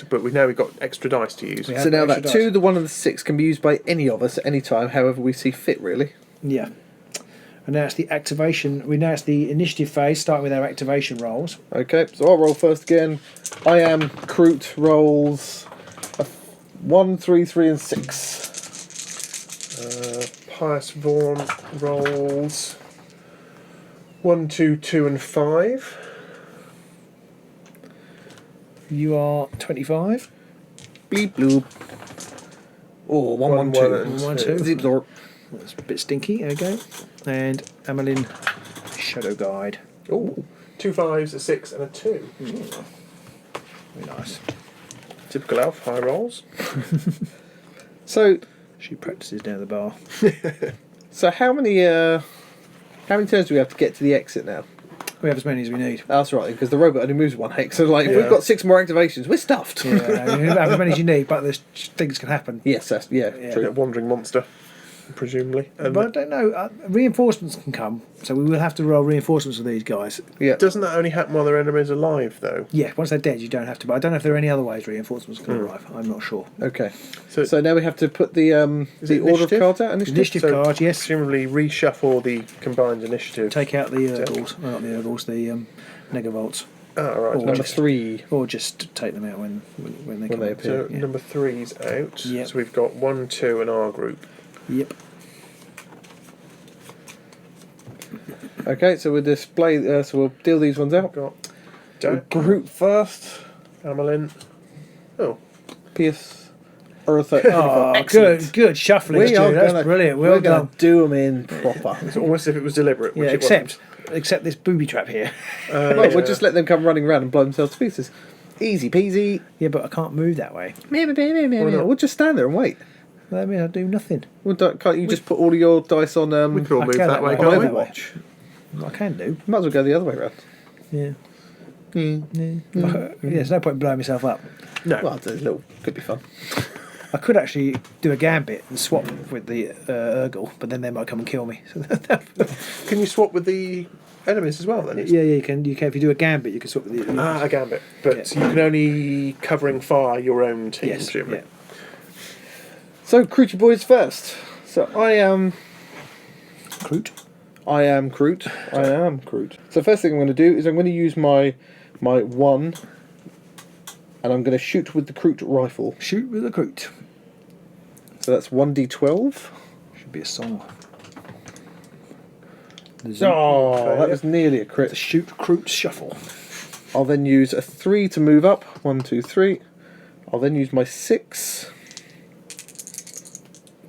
but we've got extra dice to use. Yeah. So now extra that dice. 2, the 1 and the 6 can be used by any of us at any time, however we see fit, really. Yeah. And now it's the activation. Now it's the initiative phase, starting with our activation rolls. Okay, so I'll roll first again. I am Kroot rolls a 1, 3, 3 and 6. Pious Vaughan rolls 1, 2, 2 and 5. You are 25. Bleep bloop. Oh, 1, 1, 2. 1, 2. Zip zorp. That's a bit stinky. There we go. And Amelin, Shadow Guide. Oh, 2 5s, a 6 and a 2. Very nice. Typical elf, high rolls. So She practices down the bar. how many turns do we have to get to the exit now? We have as many as we need. That's right, because the robot only moves 1 hex. So, like, if Yeah. we've got 6 more activations, we're stuffed. Yeah, no, you have as many as you need, but there's things can happen. Yes, that's, yeah, Yeah. A true. wandering monster, presumably. And But I don't know. Reinforcements can come, so we will have to roll reinforcements with these guys. Yeah. doesn't that only happen while their enemy's alive, though? Yeah, once they're dead, you don't have to. But I don't know if there are any other ways reinforcements can arrive. I'm not sure. Okay. So, So now we have to put the it order of initiative? cards out. Initiative. Initiative So- card, yes. presumably reshuffle the combined initiative. Take out the Ur-Ghuls. Well, not the Ur-Ghuls, the Negavolts. Ah, right. Or Number just- 3. Or just take them out when they come. they up. appear. So Yeah. number 3's out. Yep. So we've got 1, 2 in our group. Yep. Okay, so we'll display. So we'll deal these ones out. Got We'll Jack, group first. Amelin. Oh, Pierce. Eartha. Oh, Excellent. good shuffling, We Stu. are That's gonna, brilliant. We're Well going done. to do them in proper. it's almost as if it was deliberate. Which Yeah, it wasn't. except this booby trap here. Well, Yeah. we'll just let them come running around and blow themselves to pieces. Easy peasy. Yeah, but I can't move that way. We'll just stand there and wait. That means I do nothing. Can't you just put all of your dice on We could all I move can that way, that on way. can't we? Overwatch? I can do. Might as well go the other way around. Yeah. Yeah, there's no point in blowing myself up. No. Well, there's a little. Could be fun. I could actually do a gambit and swap with the Ur-Ghul, but then they might come and kill me. Can you swap with the enemies as well then? yeah, you can. You can. If you do a gambit, you can swap with the. Ah, a gambit. But Yeah. you can only covering fire your own team, yes. presumably. Yeah. So, Crooty boys first. So I am. Kroot. I am Kroot. So first thing I'm going to do is I'm going to use my 1, and I'm going to shoot with the Kroot rifle. Shoot with a Kroot. So that's 1d12. Should be a song. Oh, that was nearly a The crit. shoot Kroot shuffle. I'll then use a 3 to move up. 1, 2, 3. I'll then use my 6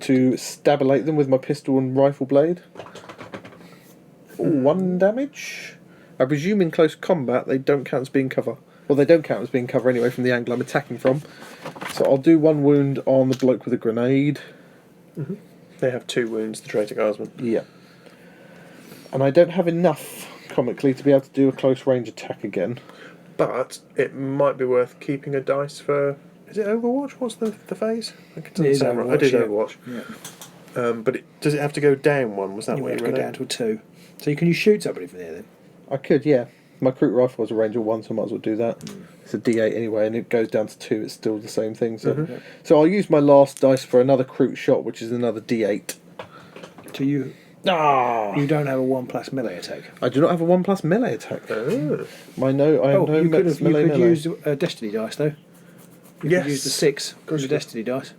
to stabilate them with my pistol and rifle blade. Ooh, 1 damage. I presume in close combat they don't count as being cover. Well, they don't count as being cover anyway from the angle I'm attacking from. So I'll do 1 wound on the bloke with a grenade. They have 2 wounds, the traitor guardsman. Yeah. And I don't have enough, comically, to be able to do a close range attack again. But it might be worth keeping a dice for. Is it Overwatch? What's the phase? I think It is sound right. I Overwatch, did yeah. Overwatch. Yeah. But does it have to go down 1? Was that You what want you to go read down out? to a 2. So can you shoot somebody from there then? I could, yeah. My Kroot rifle was a range of 1, so I might as well do that. It's a D8 anyway, and it goes down to 2. It's still the same thing. So, so I'll use my last dice for another Kroot shot, which is another D8. So you don't have a 1+ melee attack. I do not have a 1+ melee attack. Oh. I have no you could melee. use a destiny dice though. You Yes. could use the 6 from the destiny dice.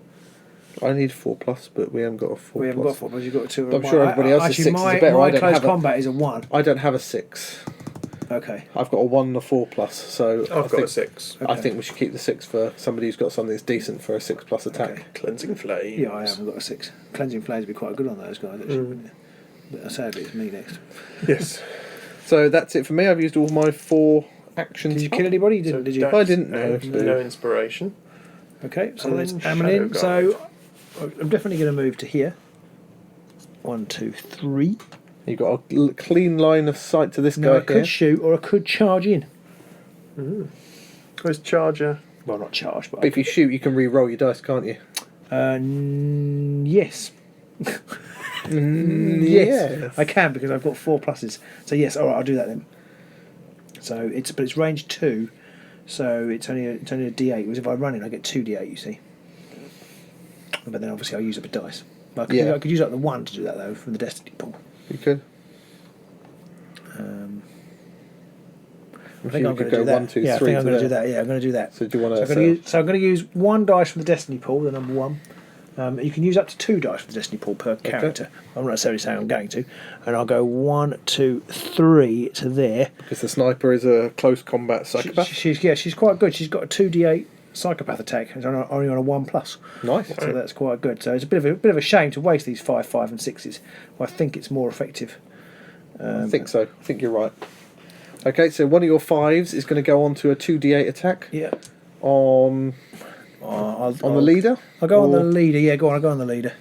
I need 4+, but we haven't got a 4+. We haven't got 4, but you've got a 2. I'm sure everybody else's actually, 6 is better. My I don't close have combat is a 1. I don't have a 6. Okay. I've got a 1 and a 4+, so I've got a 6. I think we should keep the 6 for somebody who's got something that's decent for a 6+ attack. Okay. Cleansing Flame. Yeah, I haven't got a 6. Cleansing Flames would be quite good on those guys, actually, wouldn't it? But sadly, it's me next. Yes. So that's it for me. I've used all my 4 actions. Did you kill anybody? You didn't, did you? I didn't know. No inspiration. Okay, so And that's then Amelin. Shadow So I'm definitely going to move to here. 1, 2, 3. You've got a clean line of sight to this No, I guy could here. shoot or I could charge in. Where's Charger? Well, not charge, but But if you shoot, you can re-roll your dice, can't you? yes. Yes, I can because I've got 4 pluses. So yes, all right, I'll do that then. So it's range 2, so it's only a D8. Whereas if I run it, I get 2d8. You see, but then obviously I'll use up a dice. I could use up the 1 to do that though from the destiny pool. You could. I think I'm going to do that. 1, 2, yeah, 3 I think I'm going to there. do that. Yeah, I'm going to do that. So do you want So I'm going to use 1 dice from the destiny pool, the number 1. You can use up to 2 dice for the destiny pool per character. I'm not necessarily saying I'm going to, and I'll go 1, 2, 3 to there. Because the sniper is a close combat psychopath. She's quite good. She's got a 2d8 psychopath attack. It's only on a 1+. Nice. So that's quite good. So it's a bit of a shame to waste these 5, 5, and 6s. Well, I think it's more effective. I think so. I think you're right. Okay, so one of your 5s is going to go on to a 2d8 attack Yeah. on the leader. I'll go on the leader. Yeah, go on. I'll go on the leader.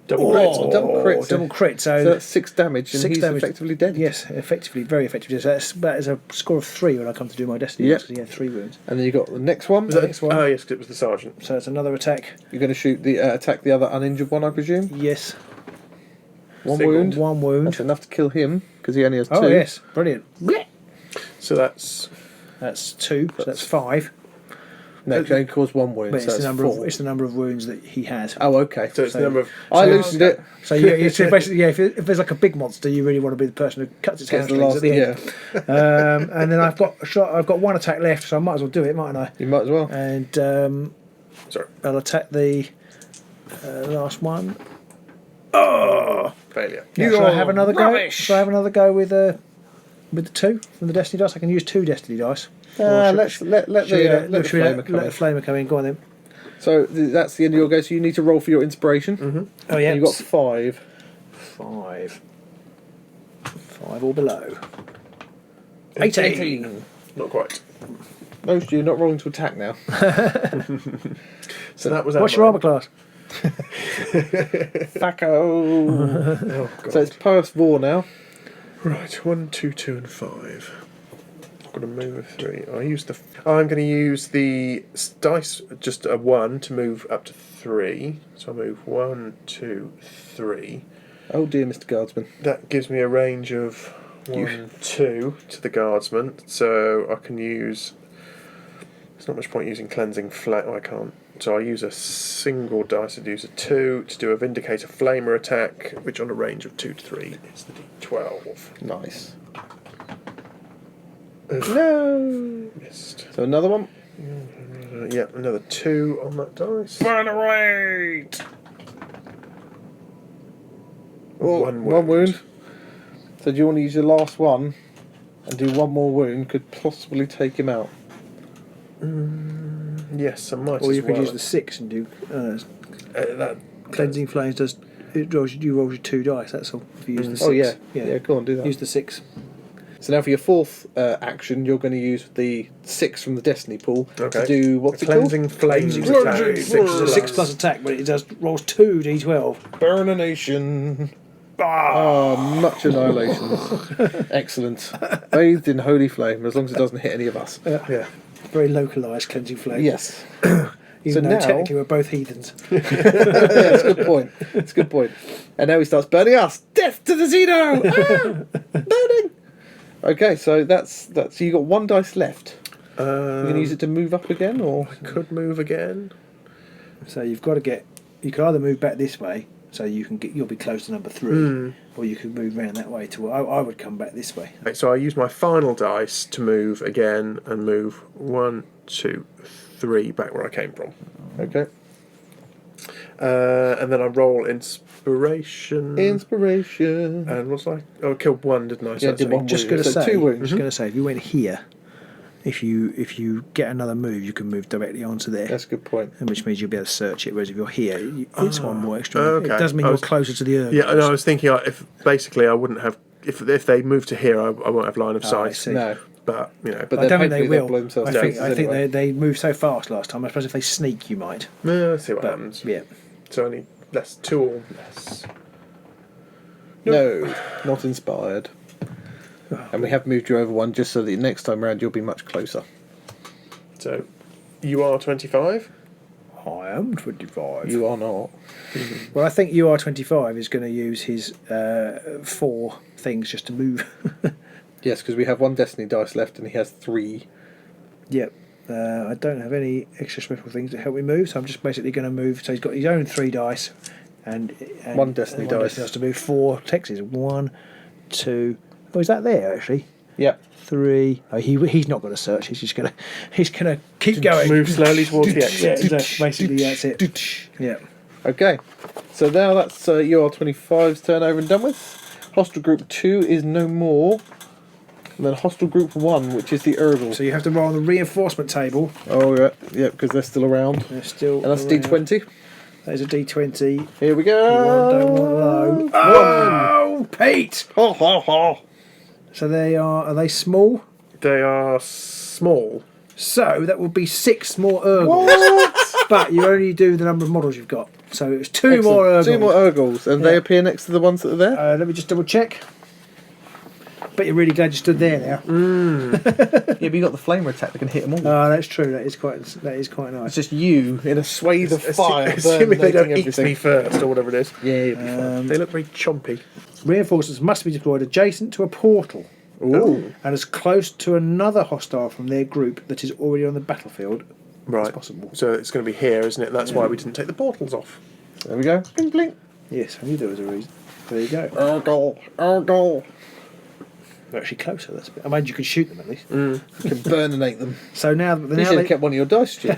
Double crit. Double crit. Double crit. So that's 6 damage, and 6 he's damage. effectively dead. Yes, effectively, very effective. So that is a score of 3 when I come to do my destiny. Yep. So yeah, 3 wounds. And then you got the next one. Next one. Oh yes, 'cause it was the sergeant. So it's another attack. You're going to shoot the attack the other uninjured one, I presume. Yes. 1 Single. wound. 1 wound. That's enough to kill him because he only has 2. Oh yes, brilliant. So that's 2. So that's 5. No, it can only cause 1 wound. But so it's the that's number 4. of the number of wounds that he has. Oh, okay. so it's the number of. I loosened it. So so basically, yeah. If there's like a big monster, you really want to be the person who cuts its Gets the hamstrings last. at the end. Yeah, And then I've got 1 attack left, so I might as well do it, mightn't I? you might as well. And Sorry, I'll attack the last one. failure. Yeah, so I have another go. So I have another go with the 2 from the destiny dice. I can use 2 destiny dice. Let the flamer come let in. the flamer come in. Go on then. So that's the end of your go. So you need to roll for your inspiration. Mm-hmm. Oh yeah, You got 5. 5 or below. 18. Not quite. No, you're not rolling to attack now. So that was. What's your armor class? Thaco. Oh god. So it's Purse Vor now. Right, 1, 2, 2, and 5. I've got to move a 3. I'm going to use the dice, just a 1 to move up to 3. So I move 1, 2, 3. Oh dear, Mr. Guardsman. That gives me a range of 1, 2 to the guardsman. So I can use. There's not much point using cleansing flame. Oh, I can't. So I use a single dice to use a 2 to do a Vindicator Flamer attack, which on a range of 2 to 3 is the D12. Nice. No! Missed. So another one. Yeah, another 2 on that dice. Venerate! Oh, 1 1 wound. So do you want to use your last one and do 1 more wound? Could possibly take him out. Yes, I might. Or as you could well. use the 6 and do That cleansing flames. Does it rolls you 2 dice? That's all. If you use the 6. Oh yeah, go on, do that. Use the 6. So now for your 4th action, you're going to use the 6 from the Destiny pool Okay. to do what's it cleansing called? flames Cleansing attack. flames. It's a 6+ attack, but it does rolls 2 d12. Burn a nation. Ah, much annihilation. Excellent. Bathed in holy flame, as long as it doesn't hit any of us. Yeah. Very localised cleansing flame. Yes. Even So though now- technically we're both heathens. That's a good point. It's a good point. And now he starts burning us. Death to the Xeno! Ah! Burning! Okay, so that's so you got 1 dice left. You going to use it to move up again, or Could move again. So you've got to get. You can either move back this way, So you'll be close to number 3, or you could move around that way. I would come back this way. Right, so I use my final dice to move again and move 1, 2, 3 back where I came from. Okay. And then I roll inspiration. Inspiration. And what's I? Oh, I killed 1, didn't I? So Yeah, that's did only- one. Just going to So say, 2 wounds. just going to say, if you went here, if you get another move, you can move directly onto there. That's a good point. And which means you'll be able to search it. Whereas if you're here, it's one more extra. okay. It does mean I you're was- closer to the Ur-Ghul. Yeah, no, I was thinking if basically I wouldn't have if they move to here, I won't have line of I sight. see. No. But you know, But I then don't think they hopefully they'll will. blow themselves I to think, pieces I think anyway. they moved so fast last time. I suppose if they sneak, you might. yeah, let's see what But, happens. yeah. So only less 2 or less. No, not inspired. And we have moved you over 1 just so that next time round you'll be much closer. So you are 25. I am 25. You are not. Well, I think UR25 is going to use his 4 things just to move. Yes, because we have 1 destiny dice left and he has 3. Yep. I don't have any extra special things to help me move, so I'm just basically going to move. So he's got his own 3 dice and 1 destiny one dice. has to move 4 texts. 1, 2. Oh, is that there actually? Yep. 3. Oh, he's not going to search. He's going to keep going. Move slowly towards the exit. Yeah, basically that's it. Yeah. Okay. So now that's UR25's turn over and done with. Hostile Group 2 is no more. And then Hostile Group 1, which is the Ur-Ghul. So you have to roll on the reinforcement table. Oh, yeah, because they're still around. They're still. And that's around. D20. That is a D20. Here we You don't want go. low. Oh, Pete! Ho, ho, ho. So are they small? They are small. So that will be 6 more Ur-Ghuls. But you only do the number of models you've got. So it's 2 more Ur-Ghuls. 2 more Ur-Ghuls, and they Yeah. appear next to the ones that are there. Let me just double check. Bet you're really glad you stood there now. Yeah, but you got the flamer attack that can hit them all. Oh, that's true. That is quite nice. It's just you in a swathe of fire, Assuming they don't burning eat me first or whatever it is. Yeah, you'll be fine. They look very chompy. Reinforcements must be deployed adjacent to a portal. Ooh. And as close to another hostile from their group that is already on the battlefield Right. as possible. So it's going to be here, isn't it? That's why we didn't take the portals off. There we go. Blink, blink. Yes, I knew there was a reason. There you go. Ur-Ghul, Ur-Ghul. They're actually closer. That's a bit. I mean, you could shoot them at least. You can burninate them. So now You should have kept one of your dice, Stu.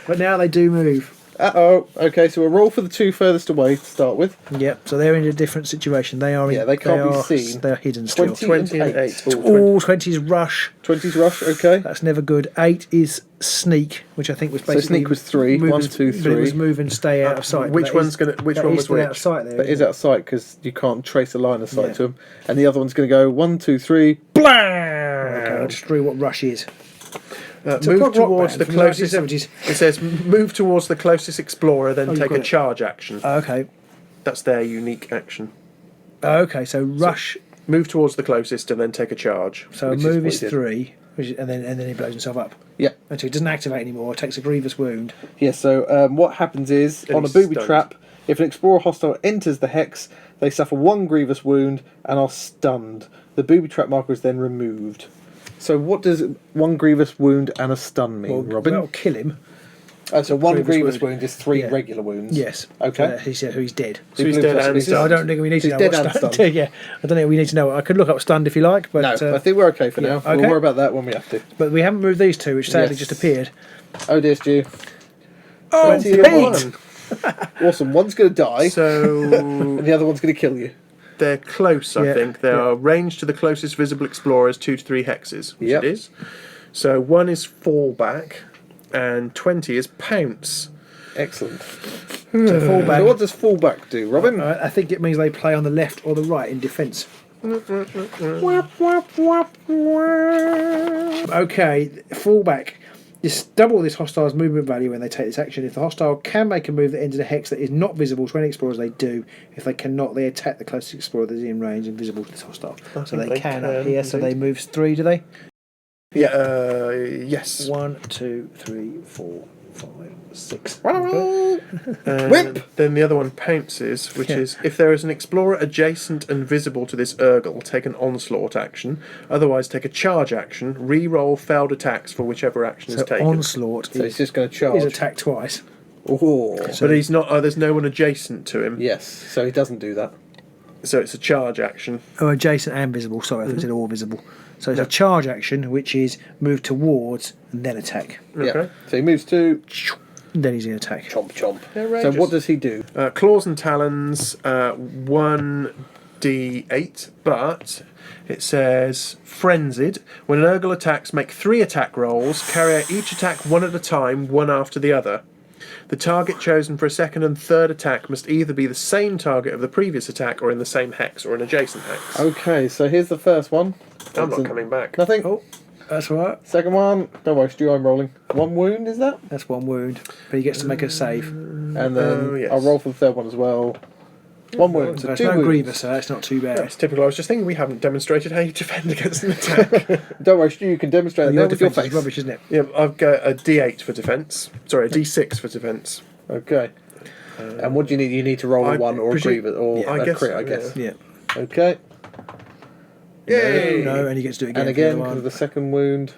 but now they do move. Uh-oh. Okay, so we'll roll for the 2 furthest away to start with. Yep. So they're in a different situation. They are. Yeah, they can't be seen. They're hidden still. 20 and 8. All 20s rush. 20's rush, okay. That's never good. 8 is sneak, which I think was So basically sneak was 3. move 1, as- 2, but It 3. was move and stay out of sight. which That one's is- gonna- which that one is was still out of which? sight there. But is out of sight because you can't trace a line of sight Yeah. to them. And the other one's going to go 1, 2, 3. Okay, I'll just read what rush is. It's a Move punk rock towards band the from closest. 1970s. It says move towards the closest explorer, then you've take got a it. charge action. Okay. That's their unique action. Okay, so rush. Move towards the closest and then take a charge. So a which is move what is he did. 3, and then he blows himself up. Yeah. Until he doesn't activate anymore, takes a grievous wound. Yeah, so what happens is, Then on a he's booby stunned. trap, if an explorer hostile enters the hex, they suffer 1 grievous wound and are stunned. The booby trap marker is then removed. So what does 1 grievous wound and a stun mean, Robin? That'll kill him. So 1 grievous grievous wound. wound is 3 Yeah. regular wounds. Yes. Okay. He's dead. So he's Blue dead plus and this is- So I stunned. don't think we need to He's know dead what and stunned. stunned. Yeah, I don't think we need to know. I could look up stunned if you like, but No, I think we're okay for yeah, now. okay. We'll worry about that when we have to. but we haven't moved these 2, which sadly Yes. just appeared. Oh dear, Stu. Oh, 20 and Pete! 1. Awesome. One's going to die, So and the other one's going to kill you. they're close, I Yeah, think. They yeah. are ranged to the closest visible explorer is 2 to 3 hexes, which Yep. it is. So 1 is fall back, and 20 is pounce. Excellent. So So fallback. what does fullback do, Robin? I think it means they play on the left or the right in defence. Okay, fallback. Just double this hostile's movement value when they take this action. If the hostile can make a move that enters a hex that is not visible to any explorers, they do. If they cannot, they attack the closest explorer that is in range and visible to this hostile. So think they they can can, up here. So indeed. they move 3, do they? Yeah, yes. 1, 2, 3, 4, 5, 6. And Whip! then the other one pounces, which Yeah. is if there is an explorer adjacent and visible to this Ur-Ghul, take an onslaught action. Otherwise, take a charge action. Re-roll failed attacks for whichever action So is taken. onslaught So is, it's just going to is charge. attack twice. Oh. But he's not. There's no one adjacent to him. Yes, so he doesn't do that. So it's a charge action. Oh, adjacent and visible. Sorry, I thought it said all visible. So it's a charge action, which is move towards and then attack. Okay. Yeah. So he moves to And then he's in attack. chomp chomp. Outrageous. So what does he do? Claws and talons, 1d8, but it says frenzied. When an Ur-Ghul attacks, make 3 attack rolls. Carry out each attack one at a time, one after the other. The target chosen for a second and third attack must either be the same target of the previous attack or in the same hex or an adjacent hex. Okay, so here's the first one. I'm That's not coming back. Nothing. Oh, that's all right. Second one. Don't worry, Stu, I'm rolling. 1 wound, is that? That's 1 wound. But he gets to make a save. And then Oh, yes. I'll roll for the third one as well. 1 wound. So There's 2 no wounds. Grievous, so that's not too bad. It's typical. I was just thinking we haven't demonstrated how you defend against an attack. Don't worry, Stu, you can demonstrate it Your there with your defence face. is rubbish, isn't it? Yeah, I've got a d8 for defence. Sorry, a d6 for defence. Okay. And what do you need? You need to roll I a 1 or a presume- grievous or I a guess crit, so, I guess. Yeah. Okay. Yay! No, and he gets to do it again. And for the again, other because one. of the second wound.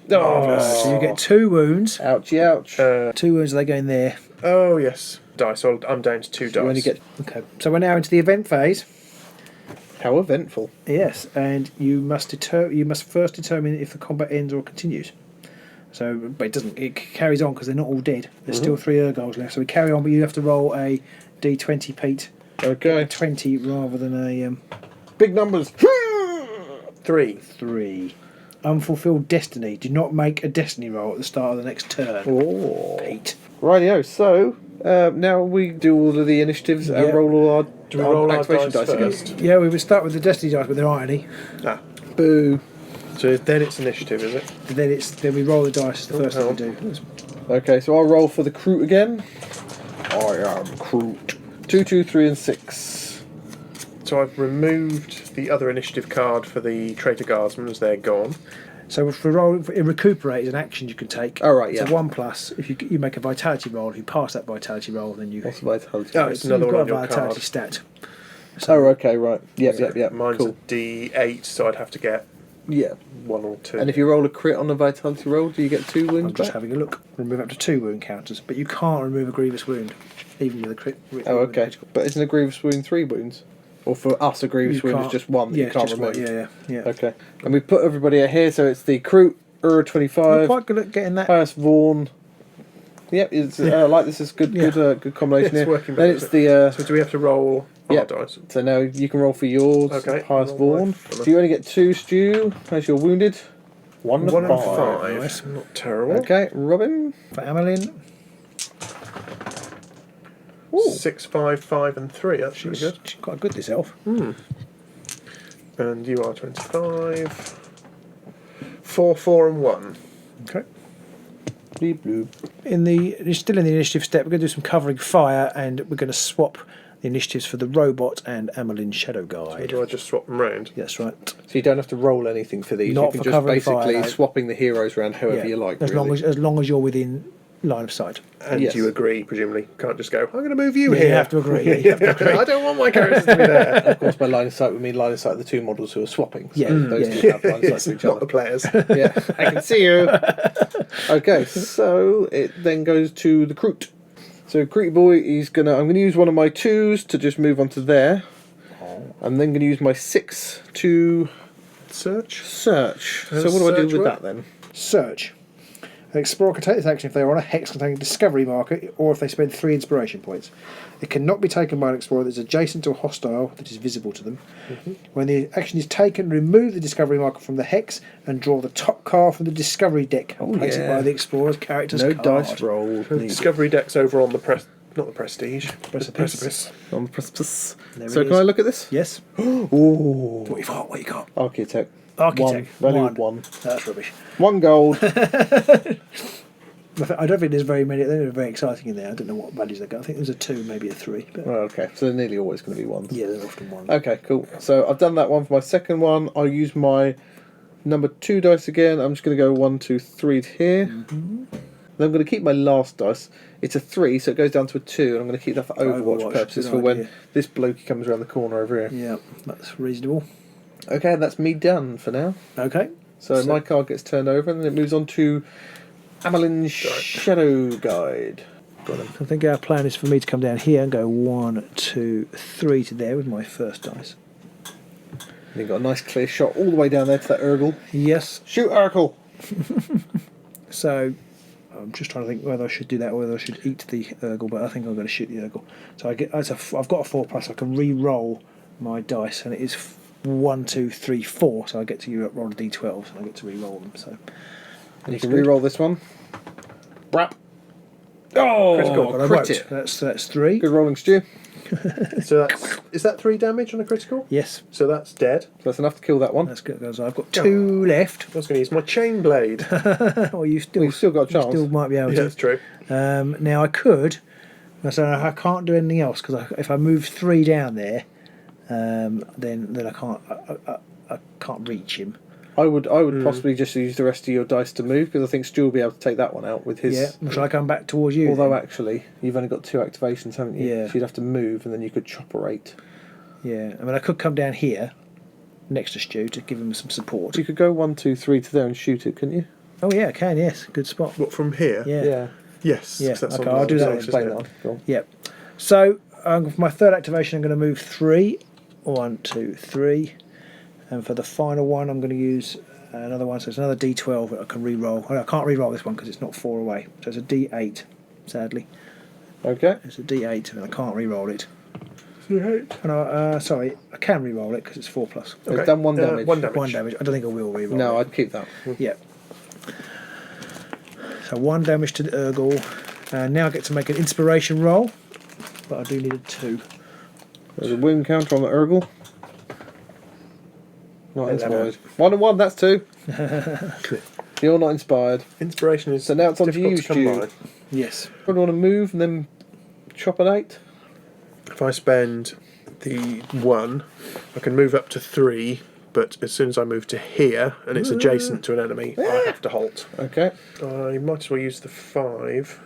So you get 2 wounds. Ouchie, ouch. 2 wounds, they go in there. Oh, yes. Dice. So I'm down to 2 dice. You only get Okay. So we're now into the event phase. how eventful. Yes, and you must first determine if the combat ends or continues. So, but it doesn't. It carries on because they're not all dead. There's still 3 Ur-Ghouls left. So we carry on, but you have to roll a d20, Pete. Okay. 20 rather than a Big numbers. 3. 3. Unfulfilled destiny. Do not make a destiny roll at the start of the next turn. Oh. Pete. Rightio. So now we do all of the initiatives and Yeah. roll all our, Do we roll our activation dice again. first? Yeah, we would start with the destiny dice, but there aren't any. Ah. Boo. So then it's initiative, is it? Then we roll the dice. The first thing we do. Okay, so I'll roll for the Kroot again. I am Kroot. 2, 2, 3, and 6. So I've removed the other initiative card for the traitor guardsmen as they're gone. So for roll, it recuperate is an action you can take. Oh, right, yeah. It's a 1+. If you make a vitality roll, if you pass that vitality roll, then you. What's the vitality? Oh, it's another you've one got on a your vitality card. stat. Oh, okay, right. Yep. Mine's Cool. a d8, so I'd have to get Yeah. 1 or 2. And if you roll a crit on a vitality roll, do you get 2 wounds I'm just back? having a look. Remove up to 2 wound counters, but you can't remove a grievous wound, even with a crit. Oh, okay. But isn't a grievous wound 3 wounds? Or for us, a grievous wound is just 1 that yeah, you can't just remove. one, yeah. Okay. And we put everybody out here, so it's the Kroot, You're Ur-25, quite good at getting that. highest Vaughan. Yep, it's like this is good, Yeah. good combination It's here. working Then better, it's the So do we have to roll our yeah. dice? So now you can roll for yours. Okay, Highest roll Vaughan. my- So you only get 2, Stu, as you're wounded. 1 1 and and 5. 5. Nice. Not terrible. Okay, Robin. For Amelin, 6, 5, 5, and 3. That's pretty good. she's quite good, this elf. And you are 25. 4, 4, and 1. Okay. Bleep bloop. You're still in the initiative step. We're going to do some covering fire, and we're going to swap the initiatives for the robot and Amelin's Shadow Or Guide. do I just swap them round? That's right. So you don't have to roll anything for these. Not you can for just covering basically fire, no. swapping the heroes around however you like. as really. long as you're within line of sight. And Yes. you agree, presumably. Can't just go, I'm going to move you Yeah, here. you have to agree. Yeah, you have to agree. I don't want my characters to be there. Of course, by line of sight we mean line of sight of the 2 models who are swapping. So Yeah, those yeah. two have line of sight It's to each not other. the players. Yeah, I can see you. Okay, so it then goes to the Kroot. So Krooty boy, I'm gonna use one of my 2s to just move on to there. I'm then gonna use my 6 to Search. search. How So does what do I do search with work? that then? Search. An explorer can take this action if they are on a hex containing a discovery marker or if they spend 3 inspiration points. It cannot be taken by an explorer that is adjacent or hostile that is visible to them. When the action is taken, remove the discovery marker from the hex and draw the top card from the discovery deck and place it yeah. by the explorer's character's No card. dice roll. needed. Discovery deck's over on the not the prestige. Precipice. The precipice. On the precipice. There So it can is. I look at this? Yes. Ooh. What you got? What you got? Architect. Architect. 1. Value One. 1. That's rubbish. 1 gold. I don't think there's very many. They're very exciting in there. I don't know what values they got. I think there's a 2, maybe a 3. But Oh, okay, so they're nearly always going to be 1s. yeah, they're often 1. Okay, cool. So I've done that one for my second one. I'll use my number 2 dice again. I'm just going to go 1, 2, 3 here. Then I'm going to keep my last dice. It's a 3, so it goes down to a 2, and I'm going to keep that for Overwatch Overwatch, purposes good for when idea. this bloke comes around the corner over here. Yeah, that's reasonable. Okay, that's me done for now. Okay. So my card gets turned over, and then it moves on to Amelin Shadow Guide. I think our plan is for me to come down here and go 1, 2, 3 to there with my first dice. You've got a nice clear shot all the way down there to that Ur-Ghul. Yes. Shoot Ur-Ghul! So I'm just trying to think whether I should do that or whether I should eat the Ur-Ghul, but I think I'm going to shoot the Ur-Ghul. So I've got a 4+. I can re-roll my dice, and it is 1, 2, 3, 4. So I get to roll a d12, and I get to re-roll them. So And you can re-roll this one. Brap. Oh, critical, but I crit won't. it. That's 3. Good rolling, Stu. So is that 3 damage on a critical? Yes, So that's dead. So that's enough to kill that one. that's good. So I've got 2 left. I was going to use my chain blade. Or you still, We've still got a chance. still might be able Yeah, to. that's true. Now I could. So I can't do anything else because if I move 3 down there, then I can't reach him. I would possibly just use the rest of your dice to move, because I think Stu will be able to take that one out with his. Yeah. Shall I come back towards you? Although then? actually, you've only got 2 activations, haven't you? Yeah. So you'd have to move, and then you could chopperate. Yeah. I mean, I could come down here next to Stu to give him some support. You could go 1, 2, 3 to there and shoot it, couldn't you? Oh yeah, I can. Yes, good spot. What, from here? Yeah. Yes. Yeah, 'cause that's okay, on I'll do the that. dice, Explain isn't that it? one. Go on. Yep. So for my third activation, I'm going to move 3. 1, 2, 3. And for the final one, I'm going to use another one. So it's another D12 that I can re-roll. I can't re-roll this one because it's not 4 away. So it's a D8, sadly. Okay. It's a D8 and I can't re-roll it. And sorry, I can re-roll it because it's 4+. It's done 1 damage. 1 damage. 1 damage. I don't think I will re-roll No, it. I'd keep that. Yeah. So 1 damage to the Ur-Ghul. And now I get to make an inspiration roll. But I do need a 2. There's a wound counter on the Ur-Ghul. Not Yeah, inspired. 1 and 1, that's 2. You're not inspired. Inspiration is So now it's on to difficult you, to come Stu. by. Yes. Do you want to move and then chop an 8? If I spend the 1, I can move up to 3, but as soon as I move to here and it's adjacent to an enemy, I have to halt. Okay. I might as well use the 5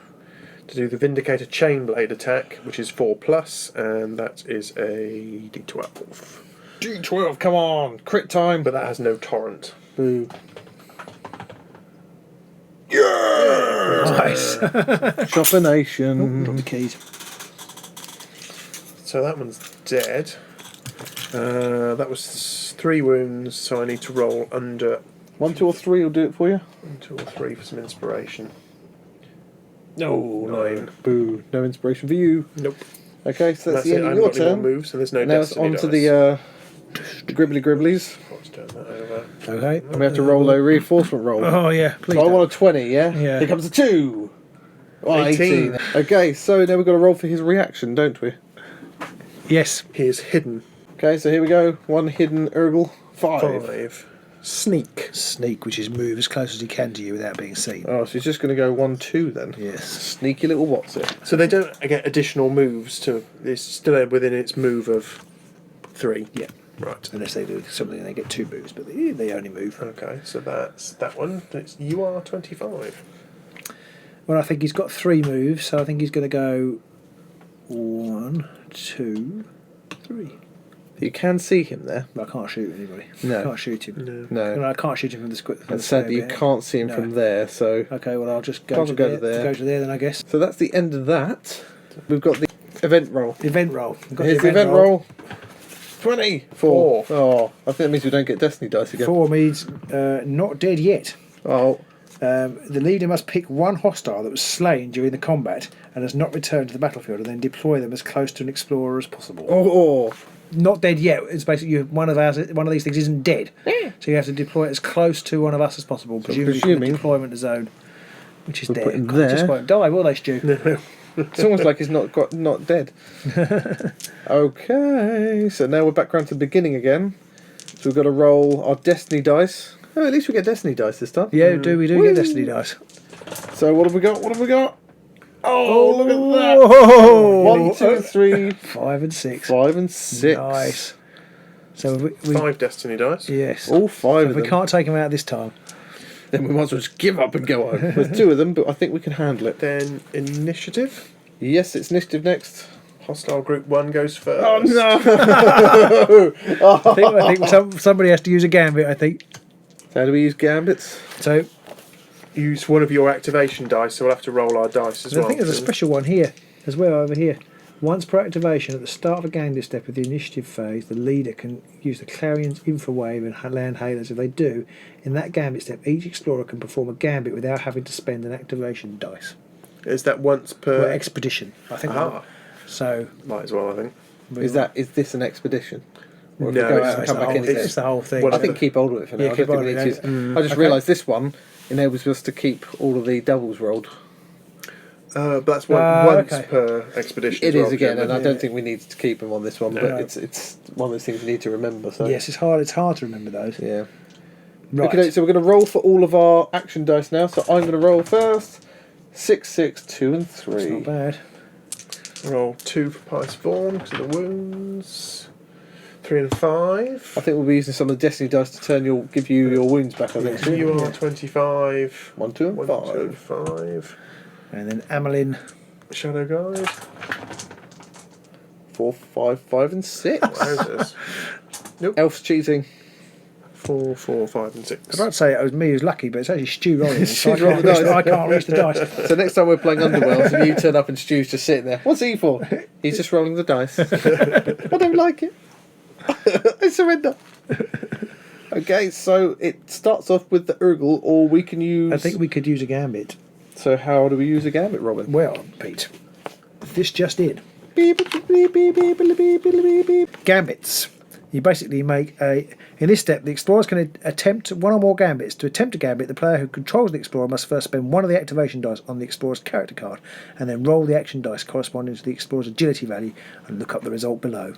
to do the Vindicator Chainblade attack, which is 4+, and that is a D12. D12, come on! Crit time! But that has no torrent. Boo. Nice. Chopination. Drop the keys. So that one's dead. That was 3 wounds, so I need to roll under 1, 2 or 3 will do it for you. 1, 2 or 3 for some inspiration. No, 9. Boo. No inspiration for you. Nope. Okay, so that's That's the it. end I of haven't your got any more turn. moves, so there's no Now it's destiny on to dice. the Gribbly Gribblies. Let's turn that over. Okay. And we have to roll a reinforcement roll. Oh yeah, please. So I don't. want a 20, yeah? Yeah. Here comes a 2. Oh, 18. Okay, so now we've got to roll for his reaction, don't we? Yes. He is hidden. Okay, so here we go. 1 hidden Ur-Ghul. 5. 5. Sneak. Sneak, which is move as close as he can to you without being seen. Oh, so he's just going to go 1, 2 then. Yes. Sneaky little what's it? So they don't get additional moves to. It's still within its move of 3. Yeah. Right. Unless they do something, they get 2 moves, but they only move. Okay, so that's that one. It's UR25. Well, I think he's got 3 moves, so I think he's going to go 1, 2, 3. You can see him there. But I can't shoot anybody. No. I can't shoot him. No. No. I can't shoot him from the square. And sadly, you can't see him No. from there, so... Okay, well, I'll just go Can't to go there. to there. Go to there, then I guess. So that's the end of that. We've got the event roll. Event roll. We've got Here's the event roll. 24. Oh, I think that means we don't get Destiny dice again. 4 means not dead yet. Oh, The leader must pick 1 hostile that was slain during the combat and has not returned to the battlefield, and then deploy them as close to an explorer as possible. oh. Not dead yet. It's basically one of these things isn't dead, so you have to deploy it as close to one of us as possible. Presumably from the presuming- deployment zone, which is We'll there. put him God, there. just won't die, will they, Stu? It's almost like he's not dead. Okay, so now we're back around to the beginning again. So we've got to roll our Destiny dice. Oh, at least we get Destiny dice this time. Yeah, we do Woo. get Destiny dice. So what have we got? What have we got? Oh, look at that! Oh, 1, 2, 3, 5 and 6. 5 and 6. Nice. So we 5 Destiny dice. yes. All 5 If of we them. can't take them out this time. Then we might as well just give up and go home. There's 2 of them, but I think we can handle it. Then initiative. Yes, it's initiative next. Hostile group 1 goes first. Oh no! I think somebody has to use a gambit. I think How do we use gambits? so. use one of your activation dice, so we'll have to roll our dice as I well. think there's a special one here as well over here. Once per activation, at the start of a gambit step of the initiative phase, the leader can use the Clarion's infrawave and land hailers. If they do, in that gambit step, each explorer can perform a gambit without having to spend an activation dice. Is that once per... Or expedition, I think. So might as well, I think. Is this an expedition? Or if No, we go it's- out and it's come the back whole- in again? it's the whole thing. Well, I think keep hold of it for now. Yeah, I keep don't hold think of we it. need to. I just realised this one enables us to keep all of the doubles rolled. But that's once okay. per expedition. It as well, is again, and I yeah. don't think we need to keep them on this one. No. But it's one of those things you need to remember. So Yes, it's hard. It's hard to remember those. yeah. Right. Okay, so we're going to roll for all of our action dice now. So I'm going to roll first. 6, 6, 2, and 3. It's not bad. Roll 2 for Pious Vaughan to the wounds. 3 and 5. I think we'll be using some of the Destiny dice to give you your wounds back. I think. So you are 25. 1, 2, and 1, 5. 2, and 5. And then Amelin. Shadow Guide. 4, 5, 5, and 6. Wowzers. Elf's cheating. 4, 4, 5, and 6. I'd like to say it was me who's lucky, but it's actually Stu rolling. So Stu's I can't rolling the reach the- dice. I can't reach the dice. So next time we're playing Underworlds and you turn up and Stu's just sitting there. What's he for? He's just rolling the dice. I don't like it. I surrender. Okay, so it starts off with the Ur-Ghul, or we can use... I think we could use a gambit. So how do we use a gambit, Robin? Well, Pete, this just in. Beep, beep, beep, beep, beep, beep, beep, beep, beep. Gambits. You basically make a... In this step, the explorers can attempt one or more gambits. To attempt a gambit, the player who controls the explorer must first spend one of the activation dice on the explorer's character card and then roll the action dice corresponding to the explorer's agility value and look up the result below.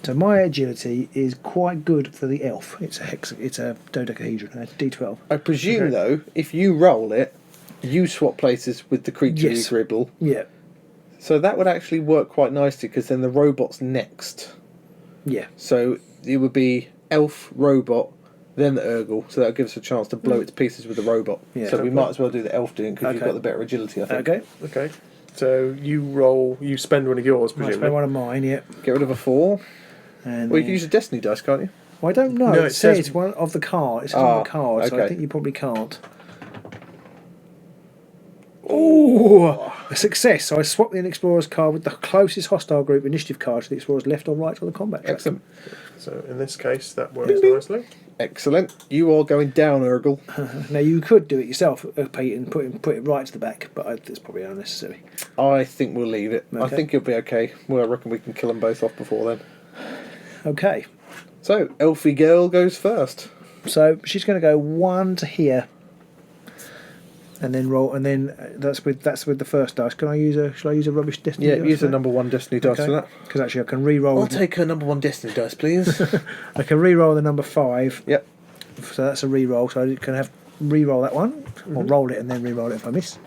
So my agility is quite good for the elf. It's a dodecahedron, a D12. I presume, though, if you roll it, you swap places with the creature Yes. you dribble. Yeah, So that would actually work quite nicely, because then the robot's next. yeah. So it would be elf, robot, then the Ur-Ghul. So that gives us a chance to blow it to pieces with the robot. Yeah. So we might as well do the elf doing, because you've Okay. got the better agility, I think. Okay. Okay. So you spend one of yours, I presumably. spend one of mine, yeah. Get rid of a 4. And Well, you can use a Destiny dice, can't you? well, I don't know. No, it it says says- one of the card. It says on the card, so I okay. think you probably can't. Oh, a success. So I swap the explorer's card with the closest hostile group initiative card to the explorer's left or right on the combat track. Excellent. So in this case, that works nicely. Excellent. You are going down, Ur-Ghul. Now you could do it yourself, Pete, and put it right to the back, but it's probably unnecessary. I think we'll leave it. I Okay. think it'll be okay. Well, I reckon we can kill them both off before then. Okay, So, Elfie Girl goes first. so she's going to go 1 to here, and then roll, and then that's with the first dice. Can I use a? Shall I use a rubbish destiny? Yeah, dice use for the that? number 1 Destiny dice for that. Because actually I can re-roll. I'll take her number 1 Destiny dice, please. I can re-roll the number 5. Yep. So that's a re-roll. So I can have re-roll that one, or roll it and then re-roll it if I miss.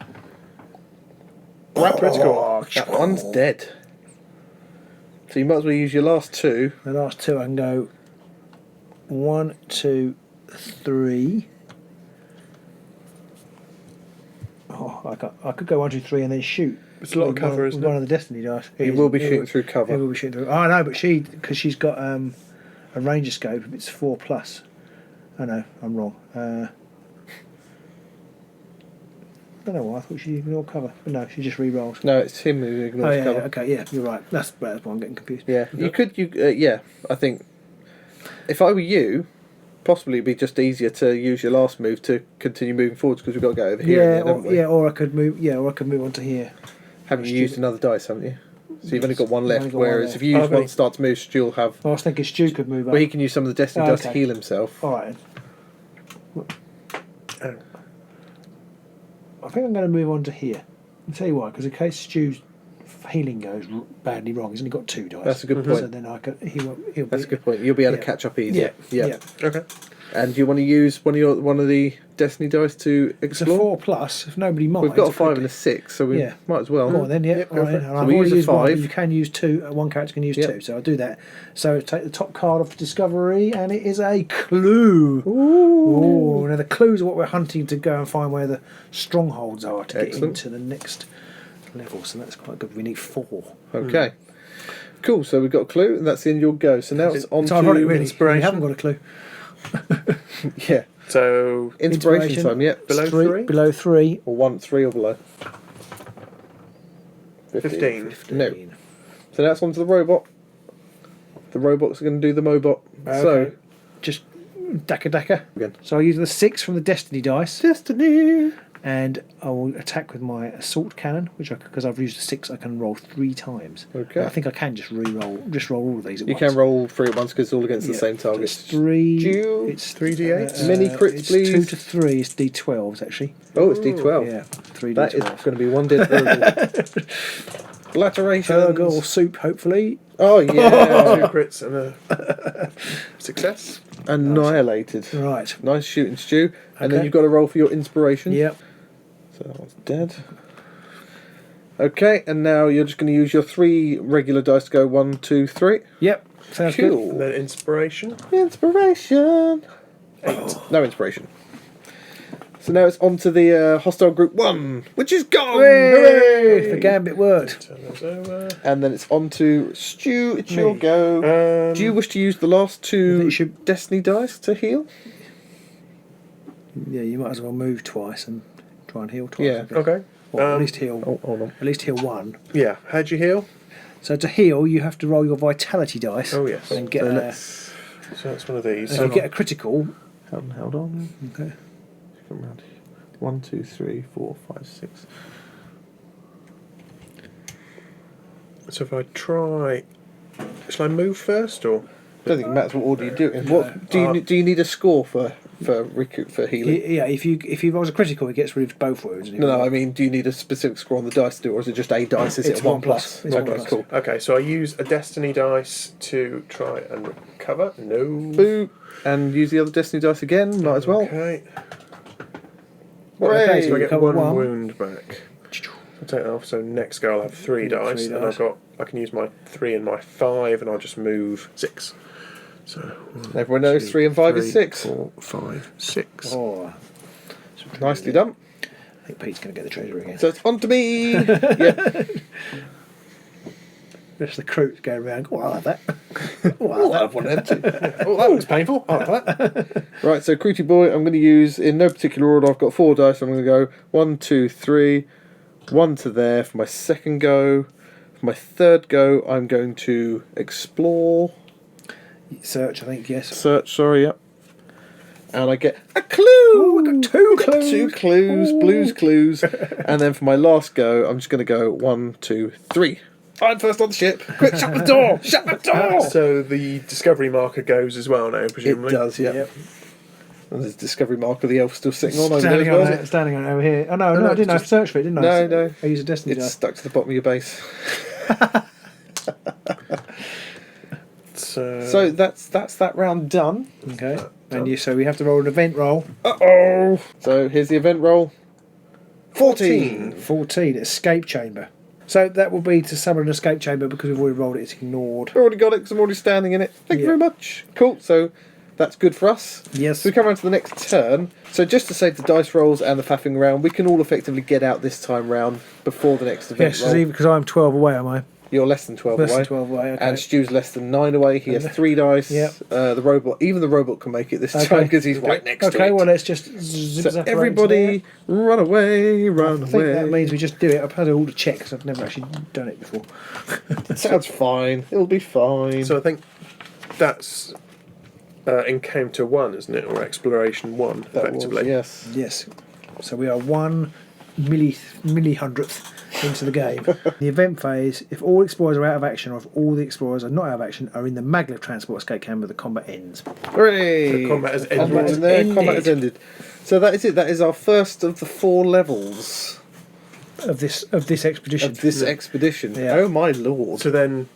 Critical. That one's dead. So you might as well use your last 2. The last 2 I can go 1, 2, 3. Oh, I could go 1, 2, 3 and then shoot. It's a lot of With cover, one, isn't with one it? of the destiny dice. You will be shooting through cover. It will be shooting through. Oh, I know, but because she's got a ranger scope. It's 4 plus. Oh no, I'm wrong. I don't know why. I thought she ignored cover, but no, she just re-rolls. No, it's him who ignores Oh yeah, cover. yeah, okay, yeah, you're right. That's why I'm getting confused. Yeah, you could. Yeah, I think if I were you, possibly it'd be just easier to use your last move to continue moving forwards, because we've got to go over here. Yeah, again, haven't we? or I could move. Yeah, or I could move on to here. Haven't you used another dice, haven't you? So you've only got one I've left. only got one Whereas left. if you use Okay. one start to move, Stu'll have. I was thinking Stu could move up. Well, he can use some of the Destiny dice to okay. heal himself. All right. I think I'm going to move on to here. I'll tell you why, because in case Stu's healing goes badly wrong, he's only got 2 dice. That's a good point. So then I could. He'll That's be, a good point. You'll be able to Yeah. catch up easy. Yeah. Okay. And do you want to use one of the Destiny dice to It's a explore? 4 plus. If nobody minds, We've got a I 5 could- and a 6, so we Yeah. might as well. Go on then, yeah. Yep, all go right. for it. And So I've we already use a used one, but 5. you can use 2. One character can use Yep. 2, so I'll do that. So take the top card off discovery, and it is a clue. Ooh. Now the clues are what we're hunting to go and find where the strongholds are to Excellent. get into the next level. So that's quite good. We need 4. Okay. Cool, so we've got a clue, and that's the end of your go. So now it's on It's to ironic, really. inspiration. We haven't got a clue. Yeah. So Inspiration time, yep. Below 3? Below 3. Or 1, 3 or below. 15. No. So now it's on to the robot. The robots are going to do the mobot. So, Okay. Just Daka. Again. So I'll use the 6 from the Destiny dice. Destiny! And I will attack with my assault cannon, which because I've used a 6, I can roll 3 times. Okay. I think I can just roll all of these at You once. can roll 3 at once because it's all against the Yeah. same So target. it's 3. Due. It's 3d8s? Mini crits, it's please. 2 to 3. It's D12s actually. Oh, it's D12. Yeah, 3 That is D12s. going to be one dead Ur-Ghul. Lateration. Ur-Ghul soup, hopefully. Oh, yeah. 2 crits and a success. Annihilated. Right. Nice shooting, Stu. And then Okay. you've got to roll for your inspiration. Yep. So that one's dead. Okay, and now you're just going to use your 3 regular dice to go 1, 2, 3. Yep. Sounds good. Cool. And then inspiration. Inspiration. 8. No inspiration. So now it's on to the hostile group 1, which is gone. Hooray! The gambit worked. Turn those over. And then it's on to Stu. It's your go. Do you wish to use the last I 2 think you should- Destiny dice to heal? Yeah, you might as well move twice and try and heal twice. Yeah. I think. Okay. Or at least heal. Oh, hold on. At least heal 1. Yeah. How'd you heal? So to heal, you have to roll your vitality dice. Oh, yes. And get So a, let's- So that's one of these. if you get a critical. Hold on. Okay. Come round here. 1, 2, 3, 4, 5, 6. So if I try... Shall I move first, or...? I don't think it matters what order you do it in. What do you need a score for healing? Yeah, if you rolls a critical, it gets rid of both wounds. No, I mean, do you need a specific score on the dice to do, or is it just a dice? Is It's it a 1+? 1+. It's Okay, 1+. cool. Okay, so I use a destiny dice to try and recover. No. Boo! And use the other destiny dice again, might as well. Okay. Hooray! Okay, So so I get recover 1 one. wound back. I'll take that off, so next go I'll have 3 dice, Three and dice. I can use my 3 and my 5, and I'll just move 6. So Everyone knows 3 and 5 is 6. 4, 5, 6. Oh, Nicely done. I think Pete's going to get the treasure again. So it's on to me. Yeah. Just the crew going around. Oh, I like that. Oh, I have one of them too. Oh, that looks painful. I like that. Right, so Cruty Boy, I'm going to use, in no particular order, I've got 4 dice. I'm going to go 1, 2, 3, 1 to there for my second go. For my third go, I'm going to explore. Search, I think, yes. Search, sorry, yep. And I get a clue! Oh, we got 2 clues. 2 clues, blues clues. And then for my last go, I'm just going to go 1, 2, 3. I'm first on the ship. Quick, shut the door! Shut the door! So the discovery marker goes as well now, It presumably. does, yeah. Yep. And there's discovery marker, the elf still sitting on over there Standing as on well. it, standing on it over here. Oh, no, no, I didn't. I just- searched for it, didn't I? No, no. I used a destiny It's dice. stuck to the bottom of your base. So that's that round done. Okay. So we have to roll an event roll. Uh-oh! So here's the event roll. 14! 14, escape chamber. So that will be to summon an escape chamber because we've already rolled it, it's ignored. Already got it because I'm already standing in it. Thank you Yeah. very much. Cool, so that's good for us. Yes. So we come around to the next turn. So just to save the dice rolls and the faffing around, we can all effectively get out this time round before the next event Yes, roll. because I'm 12 away, am I? You're less than 12 Less away. than 12 away, okay. And Stu's less than 9 away. He has 3 dice. Yep. The robot, even the robot can make it this Okay. time because he's right next to it. Okay, well, let's just zip So zap everybody, run away, run I think away. that means we just do it. I've had all the check because I've never actually done it before. Sounds fine. It'll be fine. So I think that's encounter 1, isn't it, or exploration 1, that was, effectively. yes. Yes. So we are 1 milli-hundredth into the game. The event phase, if all explorers are out of action or if all the explorers are not out of action, are in the MacLeod transport escape camber, the combat ends. Hooray! The combat has Combat ended. is there. Ended. Combat has ended. So that is it. That is our first of the 4 levels Of this expedition. of this expedition. Yeah. Oh my lord! So then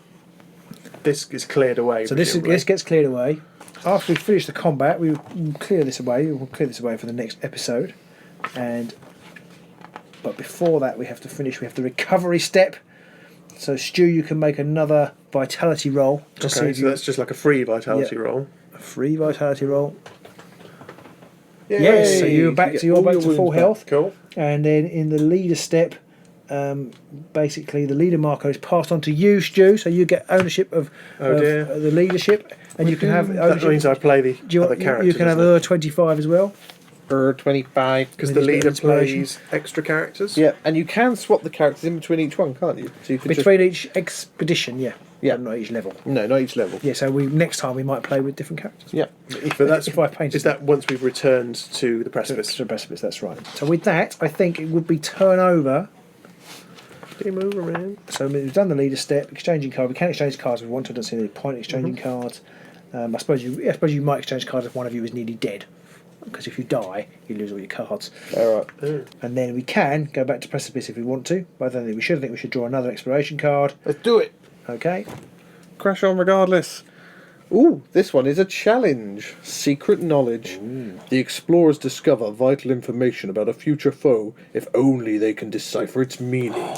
this is cleared away. So this presumably. gets cleared away. After we finish the combat, we will clear this away. We'll clear this away for the next episode. But before that, we have to finish. We have the recovery step. So Stu, you can make another vitality roll to see Okay, if so you that's just like a free vitality Yeah. roll. a free vitality roll. Yay! Yes, so you're You back get to all back your to full wounds back. health. Cool. And then in the leader step, basically the leader marker is passed on to you, Stu, so you get ownership of the leadership, and you can have ownership. That means I play the other You characters. can have Ur-25 as well. 25. Because the Leader's got leader inspiration. plays extra characters. Yeah, and you can swap the characters in between each one, can't you? So you can Between each expedition, yeah. Yeah. But not each level. No, not each level. Yeah, so next time we might play with different characters. Yeah. But that's if I painted is that once we've returned to the precipice. the precipice, that's right. So with that, I think it would be turnover. Game over, man. So we've done the leader step, exchanging cards. We can exchange cards if we want to. I don't see any point in exchanging cards. I suppose you might exchange cards if one of you is nearly dead, because if you die, you lose all your cards. All right. And then we can go back to precipice if we want to. But I don't think we should. I think we should draw another exploration card. Let's do it. Okay. Crash on regardless. Ooh, this one is a challenge. Secret knowledge. The explorers discover vital information about a future foe if only they can decipher its meaning.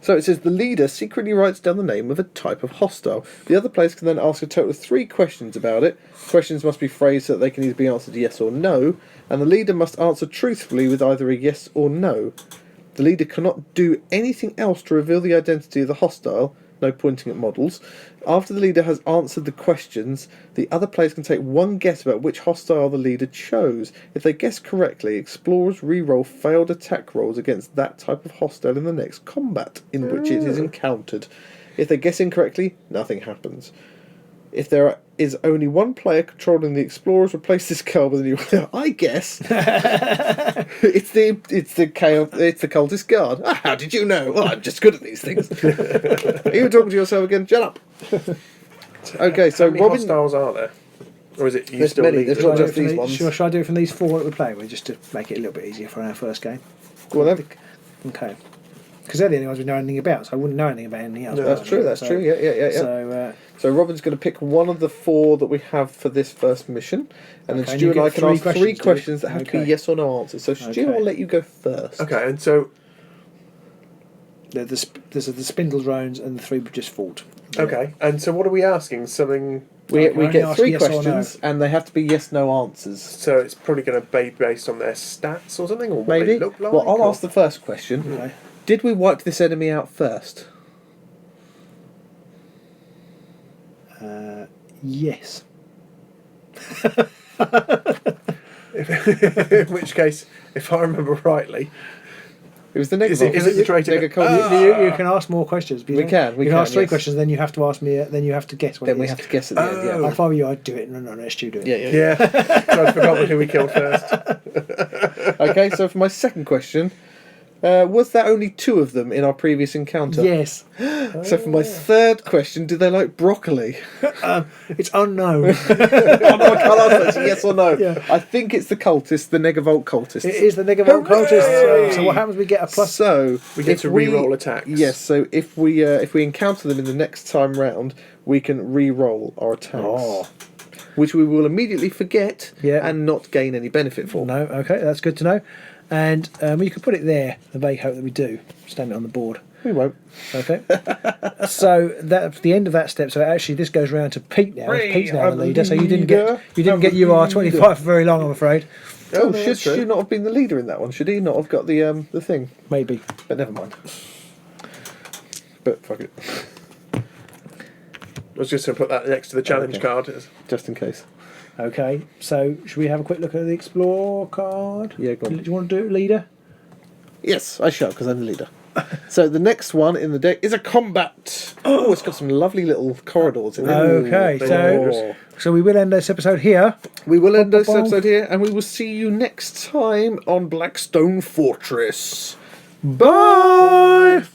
So it says the leader secretly writes down the name of a type of hostile. The other players can then ask a total of 3 questions about it. Questions must be phrased so that they can either be answered yes or no, and the leader must answer truthfully with either a yes or no. The leader cannot do anything else to reveal the identity of the hostile. No pointing at models. After the leader has answered the questions, the other players can take one guess about which hostile the leader chose. If they guess correctly, explorers re-roll failed attack rolls against that type of hostile in the next combat in which it is encountered. If they guess incorrectly, nothing happens. If there is only one player controlling the explorers, replace this card with a new one. I guess it's the cultist guard. Ah, how did you know? Well, I'm just good at these things. Are you talking to yourself again? Shut up. Okay, so How many Robin. hostiles are there? Or is it you There's still many, lead there's them? not just these ones. Should I do it from these 4 that we're playing with, just to make it a little bit easier for our first game? Well, then. Okay. Because they're the only ones we know anything about, so I wouldn't know anything about anything else. No, That's true. That's true. Yeah. So, So Robin's going to pick one of the 4 that we have for this first mission, and Okay, then and Stu you and I get can 3 ask 3 questions, do questions we? that have to be Okay. yes or no answers. So Stu, Okay. I'll let you go first. Okay, and so there's the spindle drones and the 3 we just fought. what are we asking? Something. We only get ask 3 yes or no. questions, and they have to be yes/no answers. So it's probably going to be based on their stats or something, or what Maybe. they look like. Well, I'll or- ask the first question. Okay. Did we wipe this enemy out first? Yes. In which case, if I remember rightly, It was the is it the traitor? You can ask more questions. but you We don't- can, you can ask 3 yes. questions, then you have to ask me. Then you have to guess what Then it we is. have to guess at the end. If I were you, I'd do it. No, let Stu do it. Yeah. Yeah, I forgot who we killed first. Okay, so for my second question, was there only 2 of them in our previous encounter? Yes. So for my third question, do they like broccoli? It's unknown. I can't answer that, so yes or no. Yeah. I think it's the cultist, the Negavolt cultist. It is the Negavolt Hooray! cultists. So what happens? We get a plus. So We get if to re-roll attacks. Yes. So if we encounter them in the next time round, we can re-roll our attacks, Oh. which we will immediately forget Yeah. and not gain any benefit for. No, okay, that's good to know. And you can put it there, the vague hope that we do. Stand it on the board. We won't. Okay. So that's the end of that step. So actually this goes round to Pete now. Pete's now the leader. So you didn't get UR25 for very long, I'm afraid. Oh, no, should that's true. Stu not have been the leader in that one? Should he not have got the thing? Maybe. But never mind. But fuck it, I was just going to put that next to the challenge Okay. card. just in case. Okay. So should we have a quick look at the Explore card? Yeah, go on. Do you want to do it, leader? Yes, I shall, because I'm the leader. So the next one in the deck is a combat. Oh, it's got some lovely little corridors in it. Okay. Oh. So we will end this episode here. We will end this Bum, bum, bum. episode here, and we will see you next time on Blackstone Fortress. Bye!